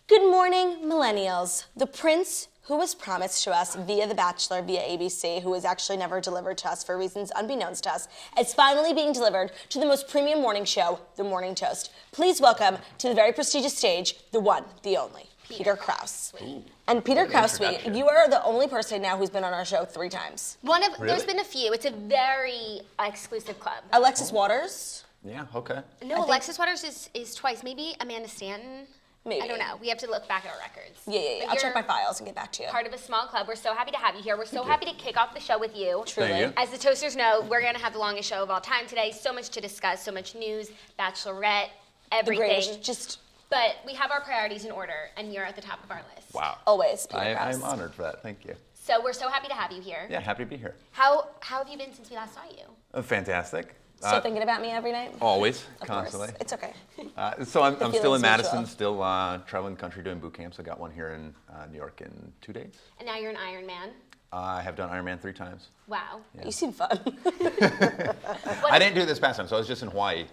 Good morning, millennials. The prince who was promised to us via The Bachelor, via ABC, who was actually never delivered to us for reasons unbeknownst to us, is finally being delivered to the most premium morning show, The Morning Toast. Please welcome to the very prestigious stage, the one, the only, Peter Krause. And Peter Krause, you are the only person now who's been on our show 3 times. There's been a few. It's a very exclusive club. Alexis Waters. Yeah, okay. No, Alexis Waters is twice. Maybe Amanda Stanton. Maybe. I don't know. We have to look back at our records. Yeah. I'll check my files and get back to you. Part of a small club. We're so happy to have you here. We're so happy to kick off the show with you. Truly. Thank you. As the Toasters know, we're going to have the longest show of all time today. So much to discuss, so much news, Bachelorette, everything. But we have our priorities in order, and you're at the top of our list. Wow. Always, Peter Krause. I'm honored for that. Thank you. So we're so happy to have you here. Yeah, happy to be here. How have you been since we last saw you? Fantastic. Still thinking about me every night? Always, Of constantly. course. It's okay. So I'm still in feeling's Madison, mutual. still traveling the country doing boot camps. I got one here in New York in 2 days. And now you're an Iron Man. I have done Ironman 3 times. Wow. You seem fun. I didn't do it this past time, so I was just in Hawaii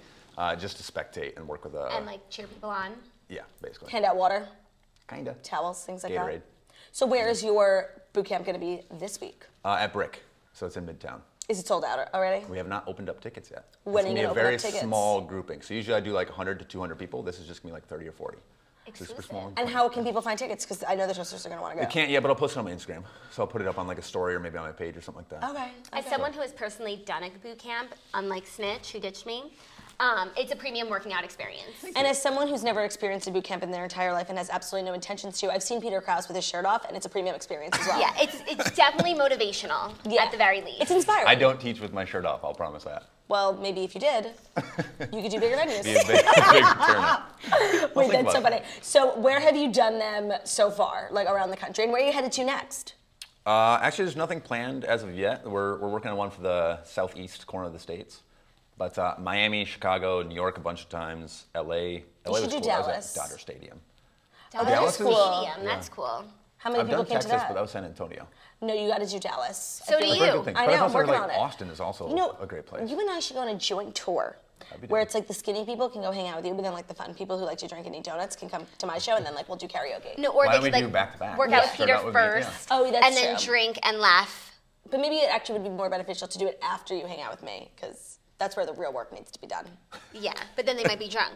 just to spectate and work with And like cheer people on. yeah, basically. Hand out water, Kinda. towels, things like Gatorade. that. So where is your boot camp going to be this week? At Brick, so it's in Midtown. Is it sold out already? We have not opened up tickets yet. When It's are you gonna gonna be a open very up tickets? small grouping. So usually I do like 100 to 200 people. This is just gonna be like 30 or 40. Exclusive. Super small. And how can people find tickets? Because I know the Toasters are going to want to go. I can't yet, but I'll post it on my Instagram. So I'll put it up on like a story or maybe on my page or something like that. Okay. As someone who has personally done a boot camp, unlike Snitch, who ditched me, it's a premium working out experience. And as someone who's never experienced a boot camp in their entire life and has absolutely no intentions to, I've seen Peter Krause with his shirt off, and it's a premium experience as well. Yeah, it's definitely motivational at the very least. It's inspiring. I don't teach with my shirt off, I'll promise that. Well, maybe if you did, you could do bigger venues. Be a big tournament. Wait, think that's so about funny. So where have you done them so far, like around the country? And where are you headed to next? Actually, there's nothing planned as of yet. We're working on one for the southeast corner of the states. But Miami, Chicago, New York a bunch of times, LA. LA should was do cool. I was Dallas. at Dodger Stadium. Oh, Dallas that's is- cool. Stadium, that's cool. How many I've people done came Texas, to that? but that was San Antonio. No, you got to do Dallas. So I feel do like- you. Good thing. I But know, I've I'm also heard, working like, on it. Austin is also You know, a great place. You and I should go on a joint tour be where dope. it's like the skinny people can go hang out with you, but then like the fun people who like to drink and eat donuts can come to my show, and then like we'll do karaoke. No, or Why they don't we could do like back-to-back? work Yeah. out with Start Peter out with me, yeah. first, Oh, that's and then true. drink and laugh. But maybe it actually would be more beneficial to do it after you hang out with me, because that's where the real work needs to be done. Yeah, but then they might be drunk.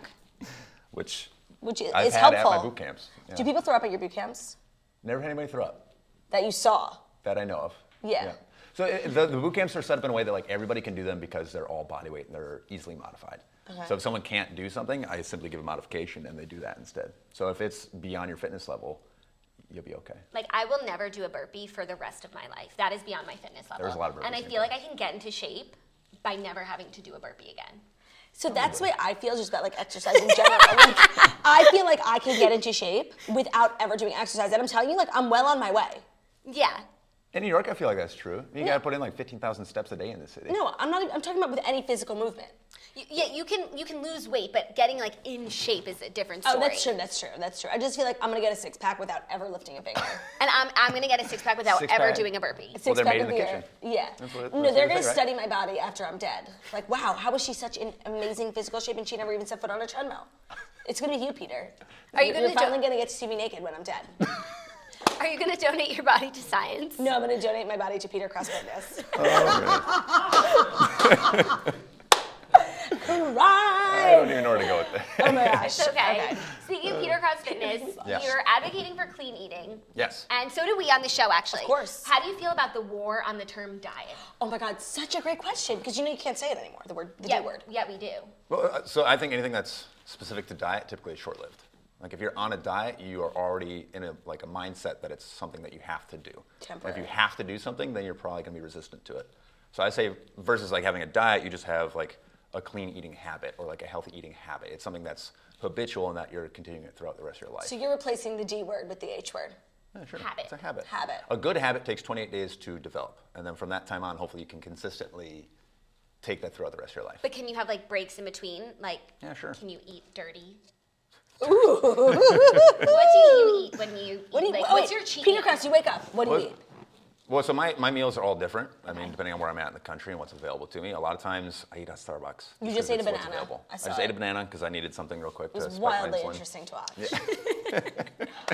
Which Which I've is had helpful. at my boot camps. Yeah. Do people throw up at your boot camps Never had anybody throw up that you saw? that I know of. Yeah. So the boot camps are set up in a way that like everybody can do them because they're all body weight and they're easily modified. Okay. So if someone can't do something, I simply give a modification and they do that instead. So if it's beyond your fitness level, you'll be okay. Like, I will never do a burpee for the rest of my life. That is beyond my fitness level. There's a lot of burpees and I in feel there. like I can get into shape by never having to do a burpee again. So that's the way I feel just about like exercise in general. Like, I feel like I can get into shape without ever doing exercise. And I'm telling you, like, I'm well on my way. Yeah. In New York, I feel like that's true. You gotta put in like 15,000 steps a day in the city. No, I'm not. I'm talking about with any physical movement. You can lose weight, but getting like in shape is a different story. Oh, that's true. That's true. That's true. I just feel like I'm gonna get a 6-pack without ever lifting a finger. And I'm gonna get a 6-pack without ever Six-pack. doing a burpee. Well, they're 6-pack made in of the beer. kitchen. Yeah. That's what No, they they're gonna say, right? study my body after I'm dead. Like, wow, how was she such in amazing physical shape and she never even set foot on a treadmill? It's gonna be you, Peter. Are you You're gonna finally gonna get to see me naked when I'm dead. Are you gonna donate your body to science? No, I'm gonna donate my body to Peter Krause Fitness. I don't even know where to go with that. Oh my gosh. It's okay. Speaking of Peter Krause Fitness, Yes. you're advocating for clean eating. Yes. And so do we on the show, actually. Of course. How do you feel about the war on the term diet? Oh my God, such a great question, because you know you can't say it anymore, the yeah, D word. Yeah, we do. Well, so I think anything that's specific to diet typically is short-lived. Like if you're on a diet, you are already in a mindset that it's something that you have to do. Temporary. And if you have to do something, then you're probably gonna be resistant to it. So I say versus like having a diet, you just have like a clean eating habit or like a healthy eating habit. It's something that's habitual and that you're continuing it throughout the rest of your life. So you're replacing the D word with the H word. Yeah, sure. Habit. It's a habit. Habit. A good habit takes 28 days to develop. And then from that time on, hopefully you can consistently take that throughout the rest of your life. But can you have like breaks in between? Like, Yeah, sure. Can you eat dirty? Ooh. What do you eat when you eat? What do you, like, oh, what's wait, your cheat Peter meal? Krause, you wake up. What do you What? eat? Well, so my meals are all different. I mean, depending on where I'm at in the country and what's available to me. A lot of times I eat at Starbucks. You just ate a banana. I just ate a banana because I needed something real quick. It was to wildly insulin. interesting to watch. Yeah.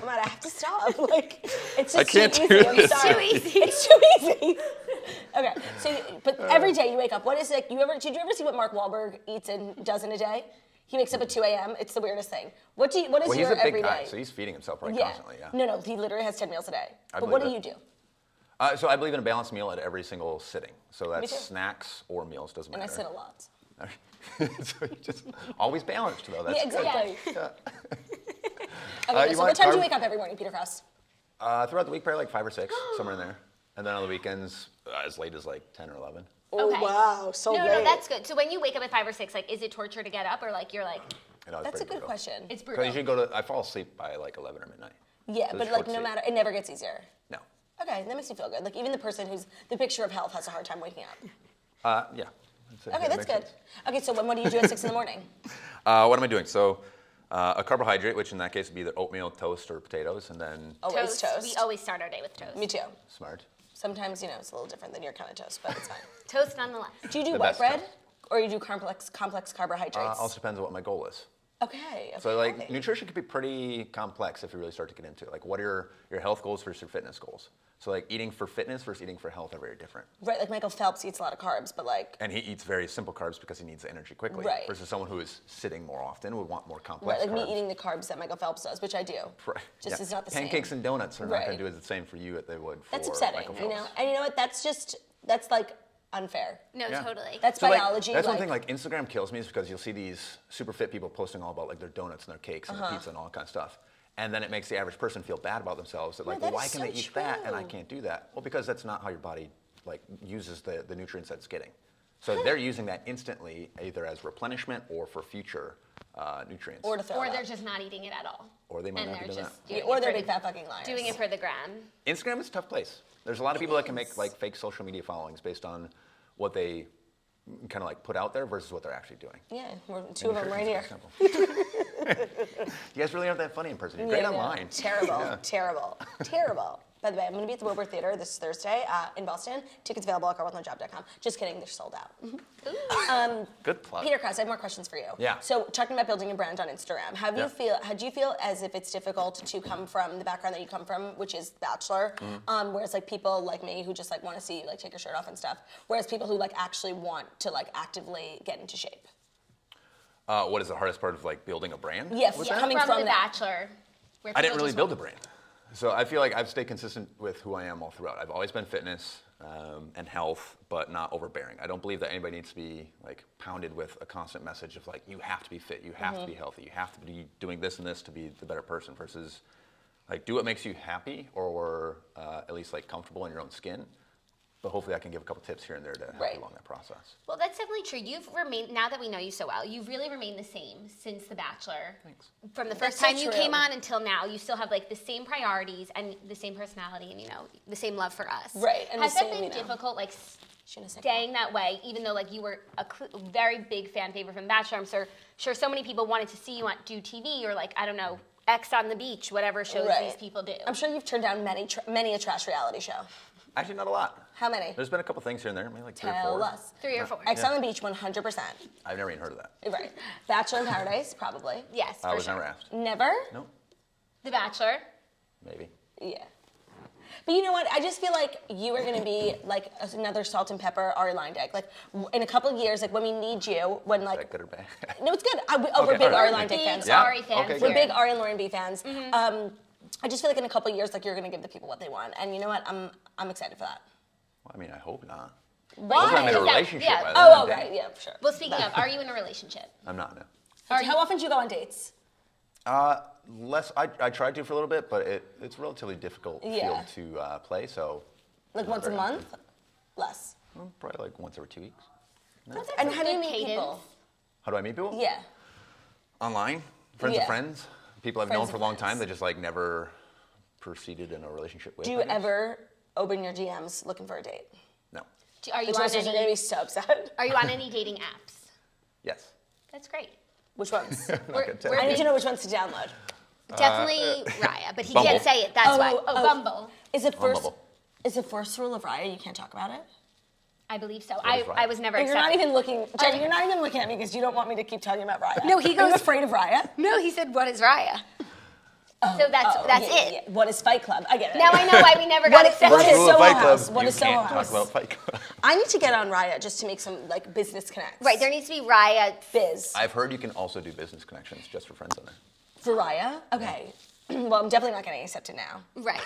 I have to stop. Like, it's just I can't too do easy. I'm this. sorry. It's too easy. It's too easy. Okay, so but every day you wake up. What is it? Did you ever see what Mark Wahlberg eats and does in a day? He wakes up at 2 a.m. It's the weirdest thing. What is Well, your he's a big everyday? guy, so he's feeding himself constantly. Yeah. No, he literally has 10 meals a day. I But what believe do you that. do? So I believe in a balanced meal at every single sitting. So Me that's too. snacks or meals, doesn't And I matter. sit a lot. So you just always balanced though. That's Yeah, exactly. Good. Yeah. Okay, you so want what time do you carb- wake up every morning, Peter Krause? Throughout the week, probably like 5 or 6, somewhere in there. And then on the weekends, as late as like 10 or 11. Oh, Okay. wow, so No, late. that's good. So when you wake up at 5 or 6, like, is it torture to get up, or like you're like, That's a good question. it's Because brutal? you I fall asleep by like 11 or midnight. Yeah, So but it's like short no sleep. matter, it never gets easier. No. Okay, that makes me feel good. Like even the person who's the picture of health has a hard time waking up. Yeah. Okay, that's good. Okay, so what do you do at 6 in the morning? What am I doing? So a carbohydrate, which in that case would be either oatmeal, toast, or potatoes, and then Always toast. We always start our day with toast. Me too. smart. Sometimes, it's a little different than your kind of toast, but it's fine. Toast nonetheless. Do you do The white best bread? toast. Or you do complex carbohydrates? Also depends on what my goal is. Okay. So like nutrition can be pretty complex if you really start to get into it. Like what are your health goals versus your fitness goals? So like eating for fitness versus eating for health are very different. Right, like Michael Phelps eats a lot of carbs, but like... And he eats very simple carbs because he needs the energy quickly. Right. Versus someone who is sitting more often would want more complex Right, like carbs. me eating the carbs that Michael Phelps does, which I do. Right. Just Yeah. is not the same. Pancakes and donuts are not Right. going to do the same for you that they would for That's upsetting, Michael Phelps. And you know what? That's like unfair. No, Yeah. totally. That's So, like, biology. that's one thing. Like Instagram kills me is because you'll see these super fit people posting all about like their donuts and their cakes and their pizza and all that kind of stuff, and then it makes the average person feel bad about themselves. That like, that well, why is can so they eat that and I true. can't do that? Well, because that's not how your body like uses the nutrients that it's getting. So they're using that instantly, either as replenishment or for future nutrients. Or to throw Or it they're up. just not eating it at all. Or they might and not be they're doing just that. doing Or it they're for- big fat fucking liars. doing it for the gram. Instagram is a tough place. There's a lot of people that can make like fake social media followings based on what they kind of like put out there versus what they're actually doing. Yeah, two of them right here. You guys really aren't that funny in person. You're great Yeah, no. online. Terrible, Yeah. terrible, terrible. By the way, I'm going to be at the Wilbur Theater this Thursday in Boston. Tickets available at carwithnojob.com. Just kidding, they're sold out. Good plug. Peter Krause, I have more questions for you. Yeah. So talking about building a brand on Instagram, Yeah. do you feel as if it's difficult to come from the background that you come from, which is Bachelor, whereas like people like me who just like want to see you like take your shirt off and stuff, whereas people who like actually want to like actively get into shape? What is the hardest part of like building a brand? Yes, Was yeah, that? coming from from The that. Bachelor. where I didn't people really just build a want- brand. So I feel like I've stayed consistent with who I am all throughout. I've always been fitness and health, but not overbearing. I don't believe that anybody needs to be like pounded with a constant message of like, you have to be fit, you have to be healthy, you have to be doing this and this to be the better person versus like do what makes you happy or at least like comfortable in your own skin. But hopefully I can give a couple tips here and there to help Right. you along that process. Well, that's definitely true. You've remained, now that we know you so well, you've really remained the same since The Bachelor. Thanks. From the That's first so time you true. came on until now, you still have like the same priorities and the same personality and, the same love for us. Right, and the Has that same, been difficult, like Shouldn't have said staying that way, even though like you were a very big fan favorite from The Bachelor? I'm sure so many people wanted to see you do TV or like, I don't know, X on the Beach, whatever shows Right. these people do. I'm sure you've turned down many a trash reality show. Actually, not a lot. How many? There's been a couple things here and there, maybe like 3 or 4. Tell us. 3 or 4. X on the Beach, 100%. I've never even heard of that. Right. Bachelor in Paradise, probably. Yes, I for was sure. never asked. Never? Nope. The Bachelor. Maybe. Yeah. But you know what? I just feel like you are going to be like another Salt and Pepper Ari Lindeck. Like in a couple of years, like when we need you, when Is like that good or bad? no, it's good. We're Okay, big all Ari right. Lindeck Big fans. Yeah? Ari fans. Okay, We're good. big Ari and Lauren B fans. I just feel like in a couple of years, like you're going to give the people what they want, and you know what? I'm excited for that. Well, I mean, I hope not. Why? Hopefully I'm in a Is that- relationship yeah. by then. Oh, I'm okay, dating. yeah, for sure. Well, speaking of, are you in a relationship? I'm not, no. How often do you go on dates? Less. I tried to for a little bit, but it's a relatively difficult Yeah. field to play. So. Like not once a very month? often. Less. Probably like once every 2 weeks. That's And a how do you good meet cadence. people? How do I meet people? Yeah. Online, friends Yeah. of friends, people I've Friends known of for a long friends. time that just like never proceeded in a relationship with. Do I you guess. ever open your DMs looking for a date? No. Are you The on toasters are going to any? be so upset. Are you on any dating apps? Yes. That's great. Which ones? I'm not gonna tell we're I you. need to know which ones to download. Definitely Raya, but he Bumble. can't say it. That's why. Oh, oh. Bumble. Is it first? Bumble. Is the first rule of Raya you can't talk about it? I believe so. What is Raya? I was never You're accepted. not even looking, Jen, you're not even looking at me because you don't want me to keep talking about Raya. No, he Are you goes- afraid of Raya? No, he said, what is Raya? So that's it. Yeah. What is Fight Club? I get it. Now I know why we never got First What is accepted. rule of Soho Fight Club, House? What you is Soho can't talk House? about Fight Club. I need to get on Raya just to make some like business connects. Right, there needs to be Raya. Biz. I've heard you can also do business connections just for friends on there. For Raya? Okay. Well, I'm definitely not getting accepted now. Right.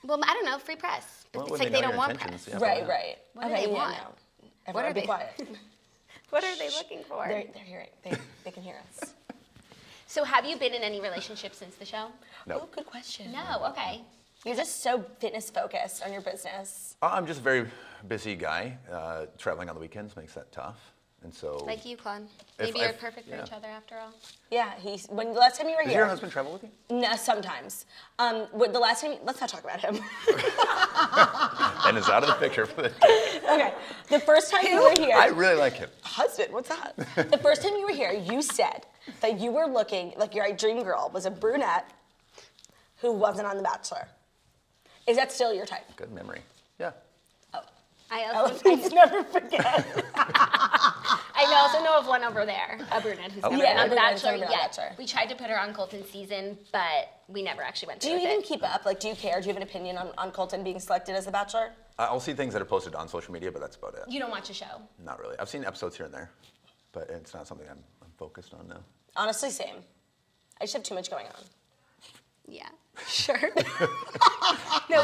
Well, I don't know, free press. Well, It's when like they know don't your want intentions, press. yeah, Right, probably not. right. What do okay, they yeah, want? no. What Everyone are be they- quiet. What are they looking for? They're hearing. They can hear us. So have you been in any relationship since the show? No. Oh, good question. No, okay. You're just so fitness focused on your business. I'm just a very busy guy. Traveling on the weekends makes that tough. And so. Like you, Claude. If Maybe you're I've- perfect for yeah. each other after all. Yeah, when the last time you were Does here. your husband travel with you? No, sometimes. The last time, let's not talk about him. And is out of the picture for the day. Okay, the first time you were here. I really like him. Husband, what's that? The first time you were here, you said that you were looking, like your dream girl was a brunette who wasn't on The Bachelor. Is that still your type? Good memory. Yeah. I Oh, also, please never forget. I also know of one over there, a brunette who's never Yeah, been on a The brunette who's Bachelor never been on yet. Bachelor. We tried to put her on Colton's season, but we never actually went Do through you with even it. keep up? Like, do you care? Do you have an opinion on Colton being selected as The Bachelor? I'll see things that are posted on social media, but that's about it. You don't watch a show. Not really. I've seen episodes here and there, but it's not something I'm focused on now. Honestly, same. I just have too much going on. Yeah, sure.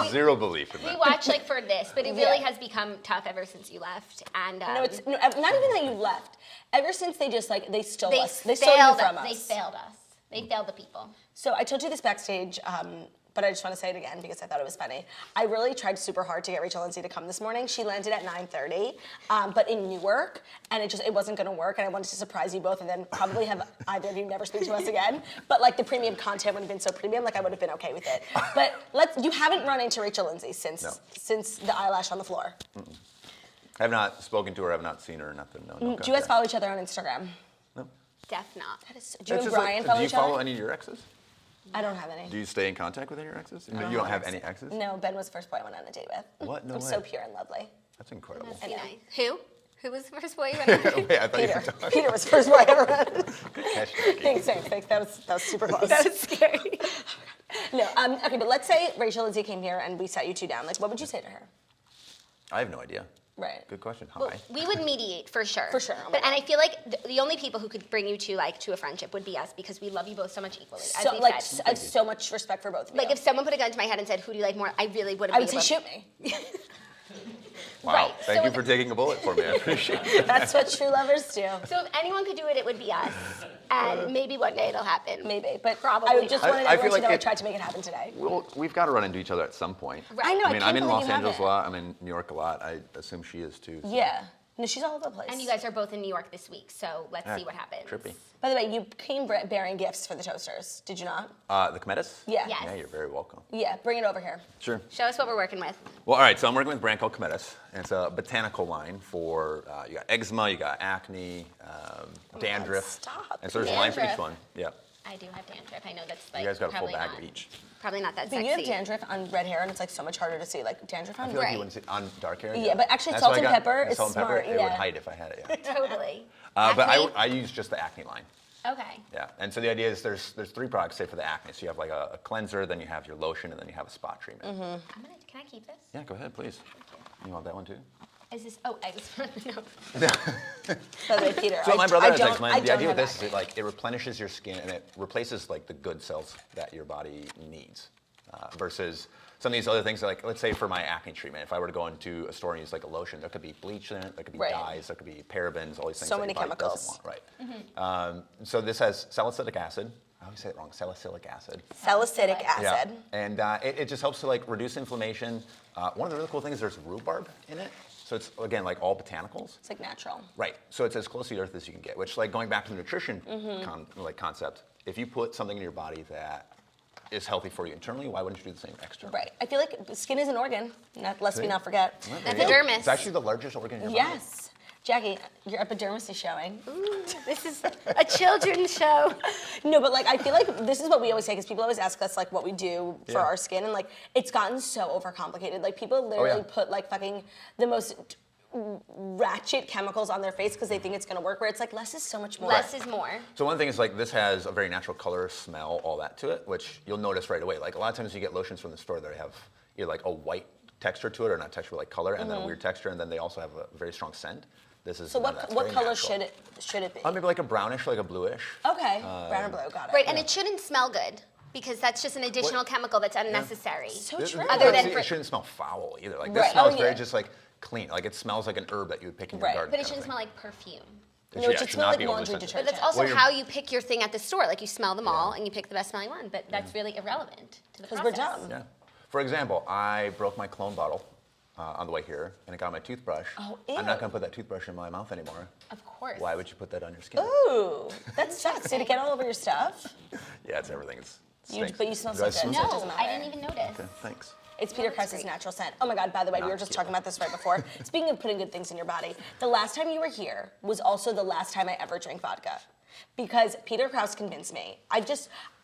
Zero belief in We that. watch like for this, but it really Yeah. has become tough ever since you left. And No, it's not even that you left. Ever since they just like they stole us. They stole you failed from us. us. They failed us. They failed the people. So I told you this backstage, but I just want to say it again because I thought it was funny. I really tried super hard to get Rachel Lindsay to come this morning. She landed at 9:30, but in Newark, and it wasn't going to work. And I wanted to surprise you both, and then probably have either of you never speak to us again. But like the premium content would have been so premium, like I would have been okay with it. But you haven't run into Rachel Lindsay since the eyelash on the floor. I have not spoken to her. I have not seen her. Nothing. No. Do you guys follow each other on Instagram? No. Def not. Do you It's and just Brian like, follow do you each other? follow any of your exes? I don't have any. Do you stay in contact with any of your exes? You don't have any exes? No, Ben was the first boy I went on a date with. What? No I'm way. so pure and lovely. That's incredible. Must I be know. nice. Who? Who was the first boy you went on? Wait, I thought you Peter. were talking. Peter was the first boy I ever met. Good catch, Jackie. Thanks, thanks. That was super close. That was scary. No, okay, but let's say Rachel Lindsay came here and we sat you two down. Like, what would you say to her? I have no idea. Right. Good question. Hi. Well, we would mediate for sure. For sure, oh my But and I feel like the only people who could bring you to a friendship would be us because we love you both so much equally. As So, we've like, said. I have so much respect for both of you. Like if someone put a gun to my head and said, "Who do you like more?" I really wouldn't. I would be say, able shoot me. Wow. Right, Thank so you for taking a bullet for me. I appreciate it. That's what true lovers do. So if anyone could do it, it would be us. And maybe one day it'll happen. Maybe, but Probably I would just not. wanted I everyone feel to know like I tried to make it happen today. Well, we've got to run into each other at some point. Right. I know. I mean, can't I'm in believe Los you Angeles a haven't. lot. I'm in New York a lot. I assume she is too. So. Yeah. No, she's all over the place. And you guys are both in New York this week, so let's Yeah, see what happens. Trippy. By the way, you came bearing gifts for the toasters, did you not? The Cometas? Yeah. Yes. Yeah, you're very welcome. Yeah, bring it over here. Sure. Show us what we're working with. Well, all right. So I'm working with a brand called Cometas, and it's a botanical line for you got eczema, you got acne, dandruff, stop. and so there's a line for each Dandruff. one. Yeah. I do have dandruff. I know that's like You guys got a full probably bag not, of each. Probably not that But sexy. you have dandruff on red hair, and it's like so much harder to see. Like dandruff on I feel like Right. you wouldn't see on dark hair. Yeah, but actually That's salt why I and got- pepper is salt and pepper, smart, It would yeah. hide if I had it. Yeah. Totally. But Acne? I use just the acne line. Okay. Yeah, and so the idea is there's 3 products, say, for the acne. So you have like a cleanser, then you have your lotion, and then you have a spot treatment. Can I keep this? Yeah, go ahead, please. You want that one too? Is this? Oh, I was. No. By the way, Peter. So my brother has don't- eczema. I The don't idea with have this is it replenishes your skin and it replaces like the good cells that your body needs, versus some of these other things. Like let's say for my acne treatment, if I were to go into a store and use like a lotion, there could be bleach in it, there could be Right. dyes, there could be parabens, all these things. So that many your body doesn't chemicals. want, right? So this has salicylic acid. I always say it wrong. Salicylic acid. Salicylic Yeah. acid. And it just helps to like reduce inflammation. One of the really cool things is there's rhubarb in it. So it's, again, like all botanicals. It's like natural. Right. So it's as close to the earth as you can get, which like going back to the nutrition concept, if you put something in your body that is healthy for you internally, why wouldn't you do the same externally? Right. I feel like skin is an organ, lest we not forget. Well, That's there you go. epidermis. It's actually the largest organ in your body. Yes. Jackie, your epidermis is showing. Ooh, this is a children's show. No, but like I feel like this is what we always say because people always ask us like what we do for our skin, and like it's gotten so overcomplicated. Like people literally put like fucking the most ratchet chemicals on their face because they think it's gonna work. Where it's like less is so much more. Less is more. So one thing is like this has a very natural color, smell, all that to it, which you'll notice right away. Like a lot of times you get lotions from the store that have either like a white texture to it or not texture, but like color, and then a weird texture, and then they also have a very strong scent. This is So what color should it be? Maybe like a brownish, like a bluish. Okay, brown or blue, got it. Right, and it shouldn't smell good because that's just an additional chemical that's unnecessary. So true. Other than it shouldn't smell foul either. Like this smells very just like clean. Like it smells like an herb that you would pick in your garden. But it shouldn't smell like perfume. No, it should smell like laundry detergent. But that's also how you pick your thing at the store. Like you smell them all and you pick the best smelling one. But that's really irrelevant to the process. Because we're dumb. Yeah. For example, I broke my cologne bottle on the way here, and it got on my toothbrush. Oh, ew. I'm not going to put that toothbrush in my mouth anymore. Of course. Why would you put that on your skin? Ooh, that sucks. Did it get all over your stuff? Yeah, it's everything. But you smell so good. No, so it doesn't matter. I didn't even notice. Okay, thanks. It's Peter Krause's natural scent. Oh my God, by the way, we were just talking about this right before. Speaking of putting good things in your body, the last time you were here was also the last time I ever drank vodka. Because Peter Krause convinced me. I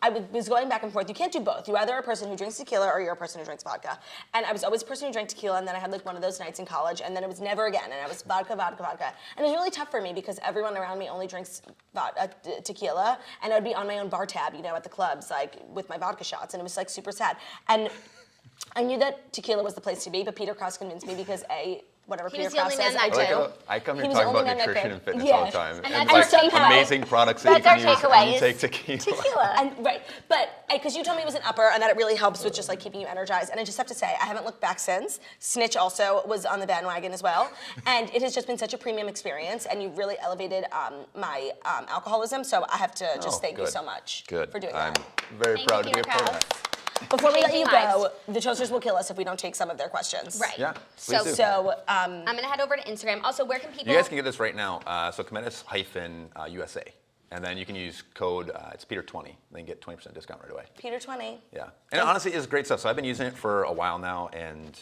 was going back and forth. You can't do both. You're either a person who drinks tequila or you're a person who drinks vodka. And I was always a person who drank tequila, and then I had like one of those nights in college, and then it was never again. And I was vodka, vodka, vodka. And it was really tough for me because everyone around me only drinks tequila, and I would be on my own bar tab, you know, at the clubs, like with my vodka shots, and it was like super sad. And I knew that tequila was the place to be, but Peter Krause convinced me because whatever He Peter was the Krause only says, man I that do. could. I come here He was talking the about only man that nutrition could. and fitness Yeah. all the time. And And that's like our takeaway. amazing products that you That's our can use takeaway when you is take tequila. Tequila. And right, but because you told me it was an upper, and that it really helps with just like keeping you energized. And I just have to say, I haven't looked back since. Snitch also was on the bandwagon as well, and it has just been such a premium experience. And you've really elevated my alcoholism. So I have to just thank you so much for doing I'm that. very Thank proud you, to be a Peter part of Krause. that. Before we let you Changing go, lives. the toasters will kill us if we don't take some of their questions. Right. Yeah, So, please do. So I'm going to head over to Instagram. Also, where can people... You guys can get this right now. So Cometis-USA. And then you can use code, it's Peter20. Then you get 20% discount right away. Peter 20. Yeah. And honestly, it's great stuff. So I've been using it for a while now. And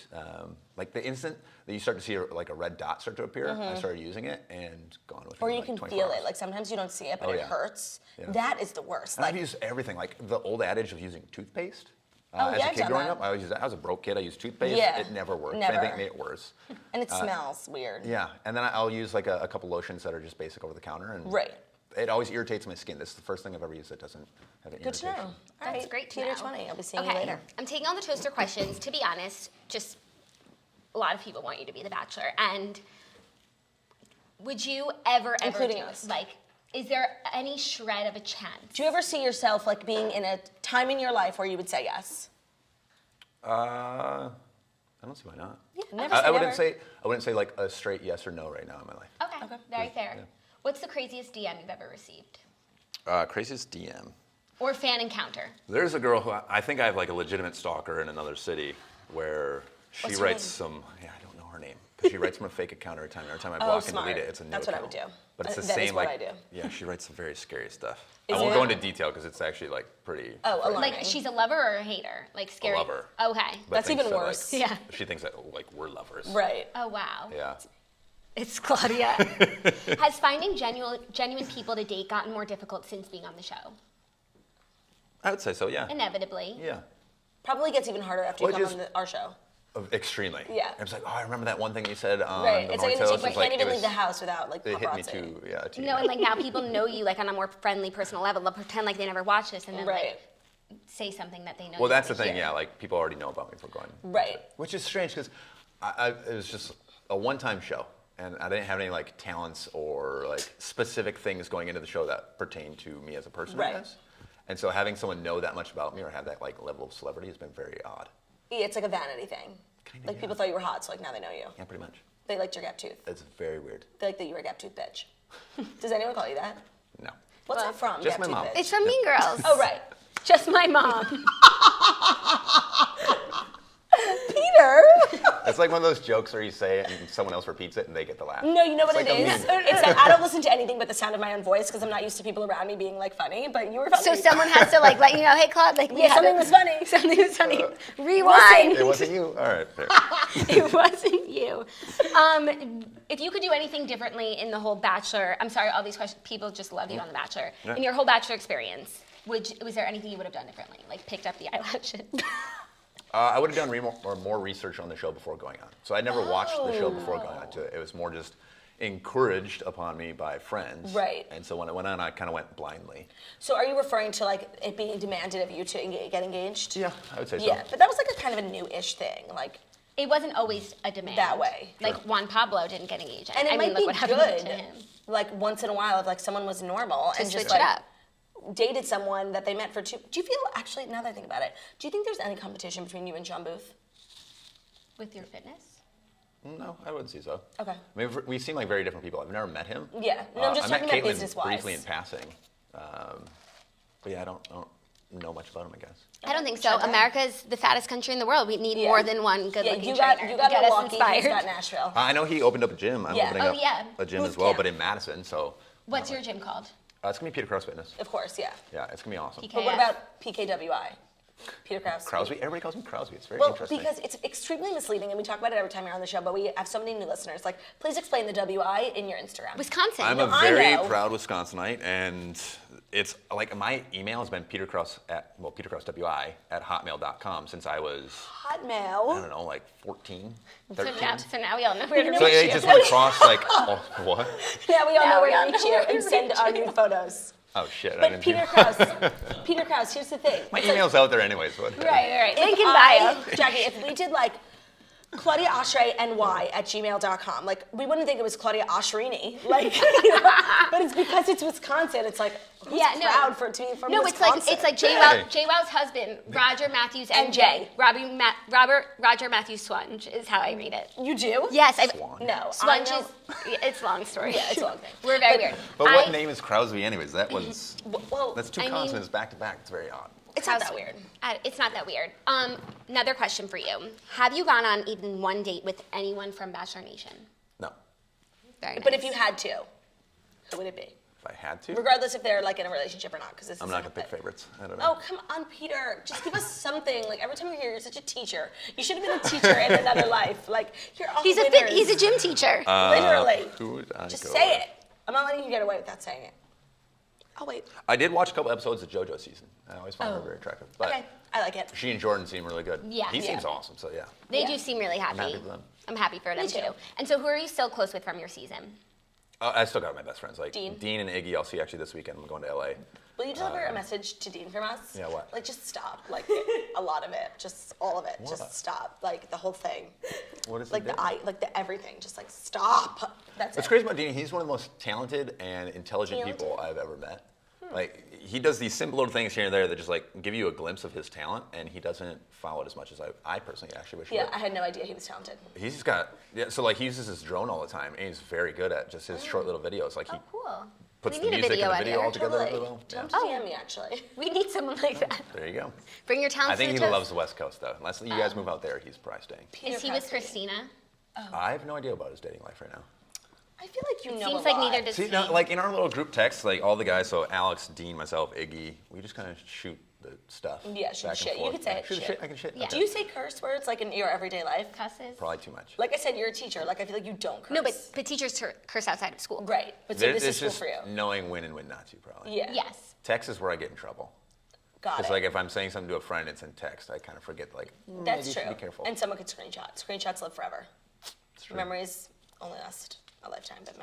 like the instant that you start to see like a red dot start to appear, I started using it and gone with it. Or you like can 24 feel hours. it. Like sometimes you don't see it, but it hurts. Yeah. That is the worst. And Like, I've used everything. Like the old adage of using toothpaste. Oh, as yeah, a I've kid done growing that. up, I always used that. I was a broke kid. I used toothpaste. Yeah. It never worked. Never. If anything, it made it worse. and it smells weird. Yeah. And then I'll use like a couple lotions that are just basic over the counter. And Right. it always irritates my skin. This is the first thing I've ever used that doesn't have an Good to irritation. know. All That's right, great to Peter know. 20. I'll be seeing Okay, you later. I'm taking all the toaster questions. To be honest, just a lot of people want you to be the Bachelor. And would you ever Including do us. like, is there any shred of a chance? Do you ever see yourself like being in a time in your life where you would say yes? I don't see why not. Yeah, never I say wouldn't never. say I wouldn't say like a straight yes or no right now in my life. Okay, very fair. What's the craziest DM you've ever received? Craziest DM. Or fan encounter? There's a girl who I think I have like a legitimate stalker in another city where she What's her writes name? some. Yeah, I don't know her name. But she writes from a fake account every time. Every time I block and smart. delete it, it's a new That's what I account. would do. But it's the That is same what like. I do. Yeah, she writes some very scary stuff. Is I won't it? go into detail because it's actually like pretty. Oh, alarming. Like she's a lover or a hater? Like scary? lover. Okay. but That's thinks even that, like, worse. Yeah. She thinks that like we're lovers. Right. Oh, wow. Yeah. It's Claudia. Has finding genuine people to date gotten more difficult since being on the show? I would say so. Yeah. Inevitably. Yeah. Probably gets even harder after you Well, come just- on our show. Extremely. Yeah. It's like, oh, I remember that one thing you said on Right. the It's like, Morning Toast. you It's can't like, even it leave was- the house without like It hit me paparazzi. too. Yeah. Too. No, and like now people know you like on a more friendly personal level. They'll pretend like they never watched this and then Right. like say something that they know. Well, you that's the wanna thing. hear. Yeah, like people already know about me from going. Right. Which is strange because it was just a one-time show, and I didn't have any like talents or like specific things going into the show that pertain to me as a person. I Right. guess. And so having someone know that much about me or have that like level of celebrity has been very odd. Yeah, it's like a vanity thing. Kinda, Like yeah. people thought you were hot, so like now they know you. Yeah, pretty much. They liked your gap tooth. It's very weird. They like that you were a gap tooth bitch. Does anyone call you that? No. What's Well, it from? just Gap my tooth mom. bitch? It's from Mean Girls. Oh right. Just my mom. Peter. Peter. It's like one of those jokes where you say it and someone else repeats it and they get the laugh. No, you know what It's it like a is? meme. It's that I don't listen to anything but the sound of my own voice because I'm not used to people around me being like funny, but you were funny. So someone has to like let you know, hey Claude, like Yeah, something was funny. Something was funny. Rewind. It wasn't you? All right, fair. It wasn't you. If you could do anything differently in the whole Bachelor, I'm sorry, all these questions, people just love you on The Bachelor. Yeah. In your whole Bachelor experience, was there anything you would have done differently? Like picked up the eyelashes? I would have done more research on the show before going on. So I never watched the show before going on to it. It was more just encouraged upon me by friends. Right. And so when it went on, I kind of went blindly. So are you referring to like it being demanded of you to get engaged? Yeah, I would say so. Yeah, but that was like a kind of a new-ish thing, like It wasn't always a demand. that way. Like Juan Pablo didn't get engaged. And it I might mean, look be what happened good, to him. like once in a while, if like someone was normal To and just switch like it up. dated someone that they met for 2. Do you feel actually now that I think about it? Do you think there's any competition between you and John Booth? With your fitness? No, I wouldn't say so. Okay. I mean, we seem like very different people. I've never met him. Yeah. No, I'm just I talking met about Caitlin business-wise. briefly in passing. But yeah, I don't know much about him, I guess. I don't think so. America's the fattest country in the world. We need more than one good-looking you trainer. got Get us Milwaukee, he's inspired. got Nashville. I know he opened up a gym. I'm Yeah. opening Oh, up yeah. a gym Booth as well, camp. but in Madison, so. What's your gym called? It's going to be Peter Krause Fitness. Of course, yeah. Yeah, it's going to be awesome. PK. But what about PKWI? Peter Krause. Krause, everybody calls me Krause. It's very Well, interesting. because it's extremely misleading, and we talk about it every time you're on the show, but we have so many new listeners. Like, please explain the WI in your Instagram. Wisconsin. I'm No, a I very know. proud Wisconsinite, and it's like my email has been peterkrause.wi at hotmail.com since I was, Hotmail. I don't know, like 14, So 13. now we all know where to So reach yeah, you. it just went across like, oh, what? Yeah, we all Now know we where all to reach know you where to and send reach our you. nude photos. Oh shit, I But didn't Peter Krause, here's the thing. My It's like, email's out there anyways. What? Right. if Link in bio. Jackie, if we did like Claudia Oshry NY at gmail.com, like we wouldn't think it was Claudia Oshrini, like, you know, but it's because it's Wisconsin. It's like who's proud for it to be from Wisconsin? it's like Hey. JWoww's husband, Roger Matthews MJ. MJ. Roger Matthews Swunge is how I read it. You do? Yes, Swan. No, Swunge I is. It's a long story. Yeah, it's a long thing. We're very weird. But what name is Krause anyways? That was, Well, that's two I mean- consonants back to back. It's very odd. it's not that weird. It's not that weird. Another question for you: have you gone on even one date with anyone from Bachelor Nation? No. Very nice. But if you had to, who would it be? If I had to, Regardless if they're like in a relationship or not, because this I'm is not like going to a pick thing. favorites. I don't know. Oh, come on, Peter. Just give us something. Like, every time you're here, you're such a teacher. You should have been a teacher in another life. Like, you're all he's winners. he's a gym teacher. Literally. Who would I Just go say with? it. I'm not letting you get away without saying it. Oh, wait. I did watch a couple episodes of JoJo's season. I always found her very attractive. But Okay, I like it. she and Jordan seem really good. Yeah. He Yeah. seems awesome, so yeah. They Yeah. do seem really happy. happy for them. I'm happy for them too. too. And so, who are you still close with from your season? I still got my best friends. Like Dean. Dean and Iggy, I'll see actually this weekend. I'm going to LA. Will you deliver a message to Dean from us? Yeah, what? Like, just stop. Like, a lot of it. Just all of it. What? Just stop. Like, the whole thing. What is Like, it? the everything. Just, like, stop. That's What's it. crazy about Dean, he's one of the most talented and intelligent people I've ever met. Like, he does these simple little things here and there that just, like, give you a glimpse of his talent, and he doesn't follow it as much as I personally actually wish he Yeah, would. I had no idea he was talented. He's just got, so, like, he uses his drone all the time, and he's very good at just his short little videos. Like, he Oh, cool. puts We the need a music video and the video editor. all together Totally. really well. Tell Yeah. him to DM me, actually. We need someone like that. There you go. Bring your talents I think to he the test. loves the West Coast, though. Unless you guys move out there, he's probably staying. Is he with Christina? I have no idea about his dating life right now. I feel like you know Seems a like lot. neither does See, he. no, like in our little group text, like all the guys, so Alex, Dean, myself, Iggy, we just kind of shoot the stuff. Yeah, shoot back and shit. You forth. could say it, Shoot shit. shit. I can shit. Yeah. Okay. Do you say curse words like in your everyday life? Cusses? Probably too much. Like I said, you're a teacher. Like I feel like you don't curse. No, but teachers curse outside of school. Right. But so this is It's school just for you. knowing when and when not to, probably. Yeah. Yes. Text is where I get in trouble. Got It's it. like if I'm saying something to a friend, it's in text. I kind of forget, like, That's maybe you true. should be careful. And someone could screenshot. Screenshots live forever. It's true. Memories only last a lifetime, but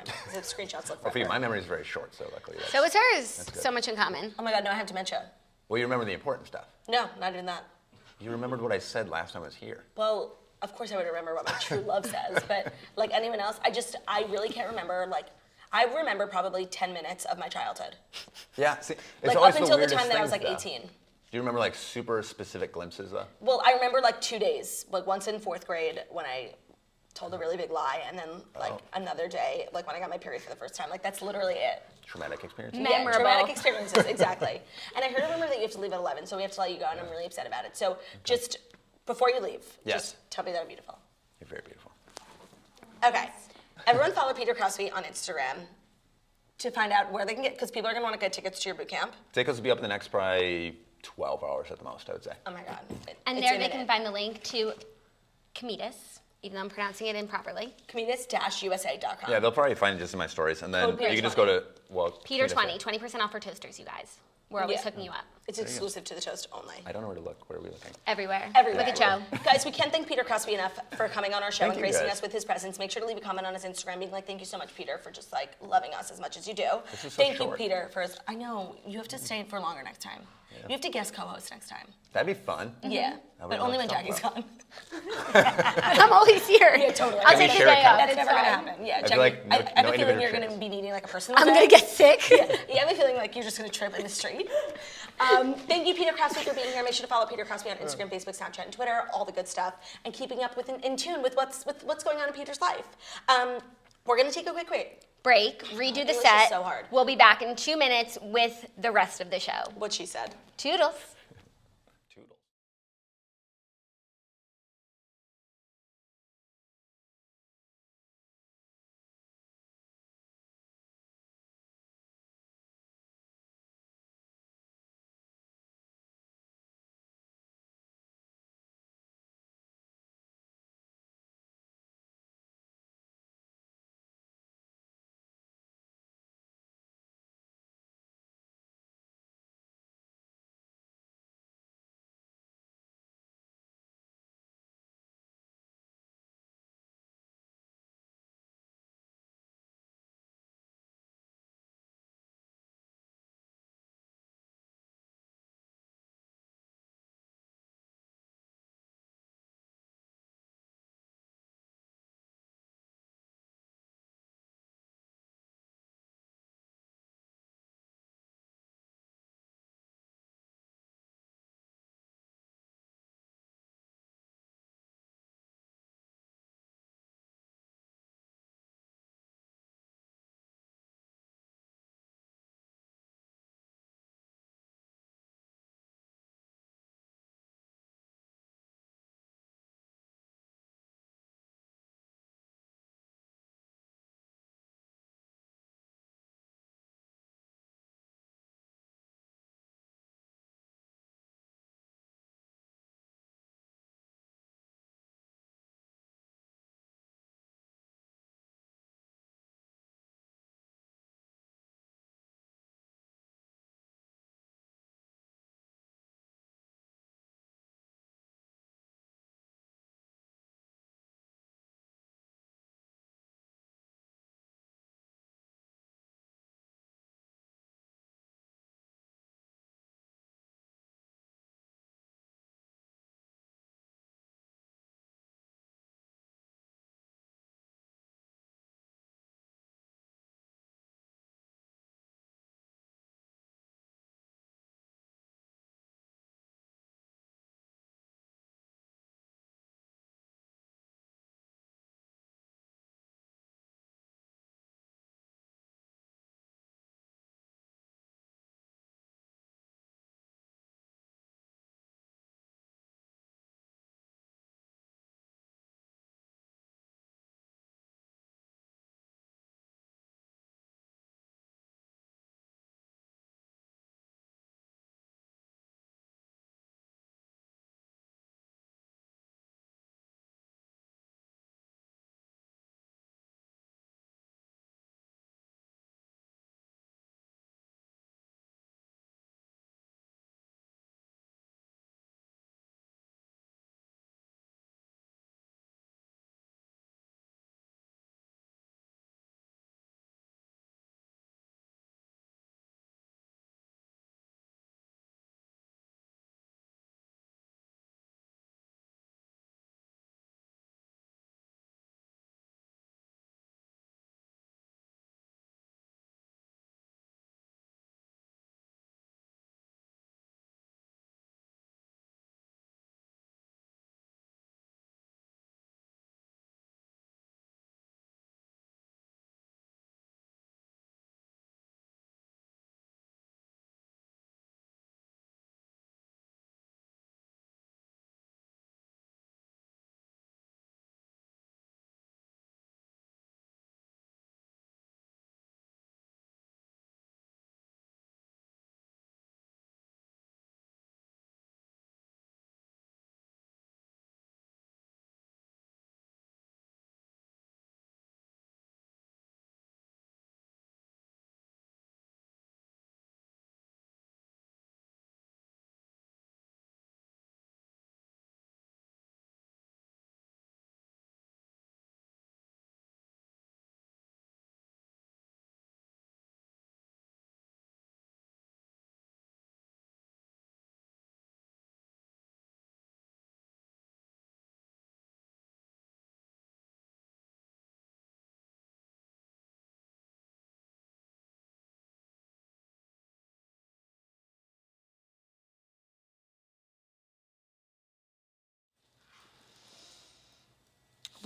screenshots live Well, for forever. you, my memory is very short, so luckily that's... So is hers. good. So much in common. Oh my God, no, I have dementia. Well, you remember the important stuff. No, not even that. You remembered what I said last time I was here. Well, of course I would remember what my true love says, but like anyone else, I really can't remember. Like, I remember probably 10 minutes of my childhood. Yeah, see, it's Like always up until the weirdest time that I was like things, though. 18. Do you remember like super specific glimpses though? Well, I remember like 2 days. Like once in 4th grade when I told a really big lie, and then like another day, like when I got my period for the first time. Like that's literally it. Traumatic experience? Memorable. Yeah, traumatic experiences, exactly. And I heard a rumor that you have to leave at 11, so we have to let you go, and I'm really upset about it. So just Before you leave, Yes. just tell me that I'm beautiful. You're very beautiful. Okay. Everyone follow Peter Krause on Instagram to find out where they can get, because people are going to want to get tickets to your boot camp. Tickets will be up in the next probably 12 hours at the most, I would say. Oh my God. And there they can find the link to Cometus, even though I'm pronouncing it improperly. Cometus-usa.com. Yeah, they'll probably find it just in my stories. And then Code you can just go to, Peter20, 20% off for toasters, you guys. We're always hooking you up. It's exclusive to the toast only. I don't know where to look. Where are we looking? Everywhere. Everywhere. Look at Joe. Guys, we can't thank Peter Krause enough for coming on our show Thank and you, gracing guys. us with his presence. Make sure to leave a comment on his Instagram being like, thank you so much, Peter, for just like loving us as much as you do. This is so Thank you, short. Peter, for I know, you have to stay for longer next time. Yeah. You have to guest co-host next time. That'd be fun. Yeah, but only when Jackie's gone. I'm always here. Yeah, totally. I'll take the day off. That's never gonna happen. Yeah, Jackie, like I have no a feeling you're individual gonna be needing like a person. I'm gonna get sick. Yeah, I have a feeling like you're just gonna trip in the street. Thank you, Peter Krause, for being here. Make sure to follow Peter Krause on Instagram, Facebook, Snapchat, and Twitter. All the good stuff, and keeping up with in tune with what's going on in Peter's life. We're gonna take a quick break, redo the It was set. just so hard. We'll be back in 2 minutes with the rest of the show. What she said. Toodles.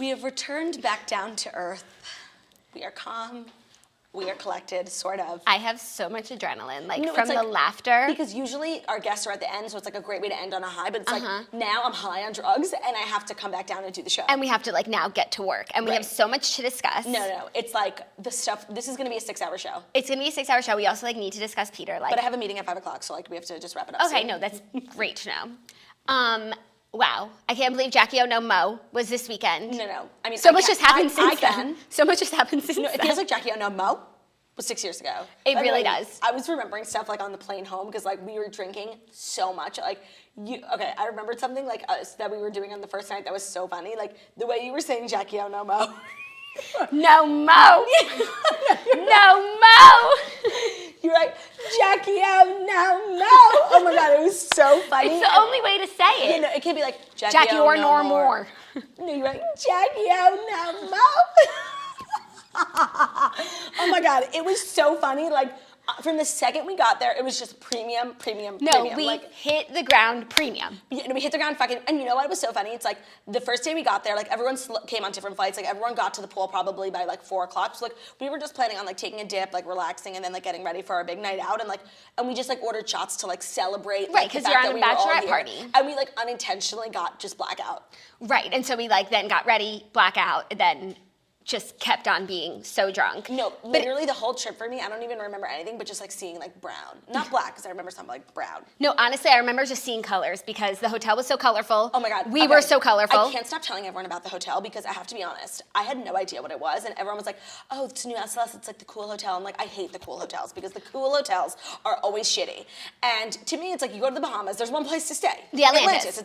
We have returned back down to earth. We are calm. We are collected, sort of. I have so much adrenaline, No, from the laughter. Because usually our guests are at the end, so it's like a great way to end on a high, but it's like now I'm high on drugs and I have to come back down and do the show. And we have to now get to work. And we have so much to discuss. No. It's like the stuff, this is gonna be a 6-hour show. It's gonna be a 6-hour show. We also need to discuss Peter. But I have a meeting at 5 o'clock, so we have to just wrap it up. Okay, no, that's great to know. Wow, I can't believe JackieONoMo was this weekend. No. I mean, so much has happened since then. So much has happened since then. It feels like JackieONoMo was 6 years ago. It really does. I was remembering stuff on the plane home because we were drinking so much. I remembered something that we were doing on the first night that was so funny. The way you were saying JackieONoMo. No mo. No mo. You're like, JackieONoMo. Oh my God, it was so funny. It's the only way to say it. It can't be like Jackie or nor more. No, you're like, JackieONoMo. Oh my God, it was so funny. From the second we got there, it was just premium. No, we hit the ground premium. Yeah, we hit the ground and you know what? It was so funny. It's the first day we got there, everyone came on different flights. Everyone got to the pool probably by 4 o'clock. So we were just planning on taking a dip, relaxing, and then getting ready for our big night out. And we just ordered shots to celebrate. Right, because you're on a bachelorette party. And we unintentionally got just blackout. Right, and so we then got ready, blackout, and then just kept on being so drunk. No, literally the whole trip for me, I don't even remember anything but just seeing brown. Not black, because I remember something brown. No, honestly, I remember just seeing colors because the hotel was so colorful. Oh my God. We were so colorful. I can't stop telling everyone about the hotel because I have to be honest, I had no idea what it was, and everyone was like, oh, it's New SLS, it's the cool hotel. I'm I hate the cool hotels because the cool hotels are always shitty. And to me, it's you go to the Bahamas, there's one place to stay. The Atlantis.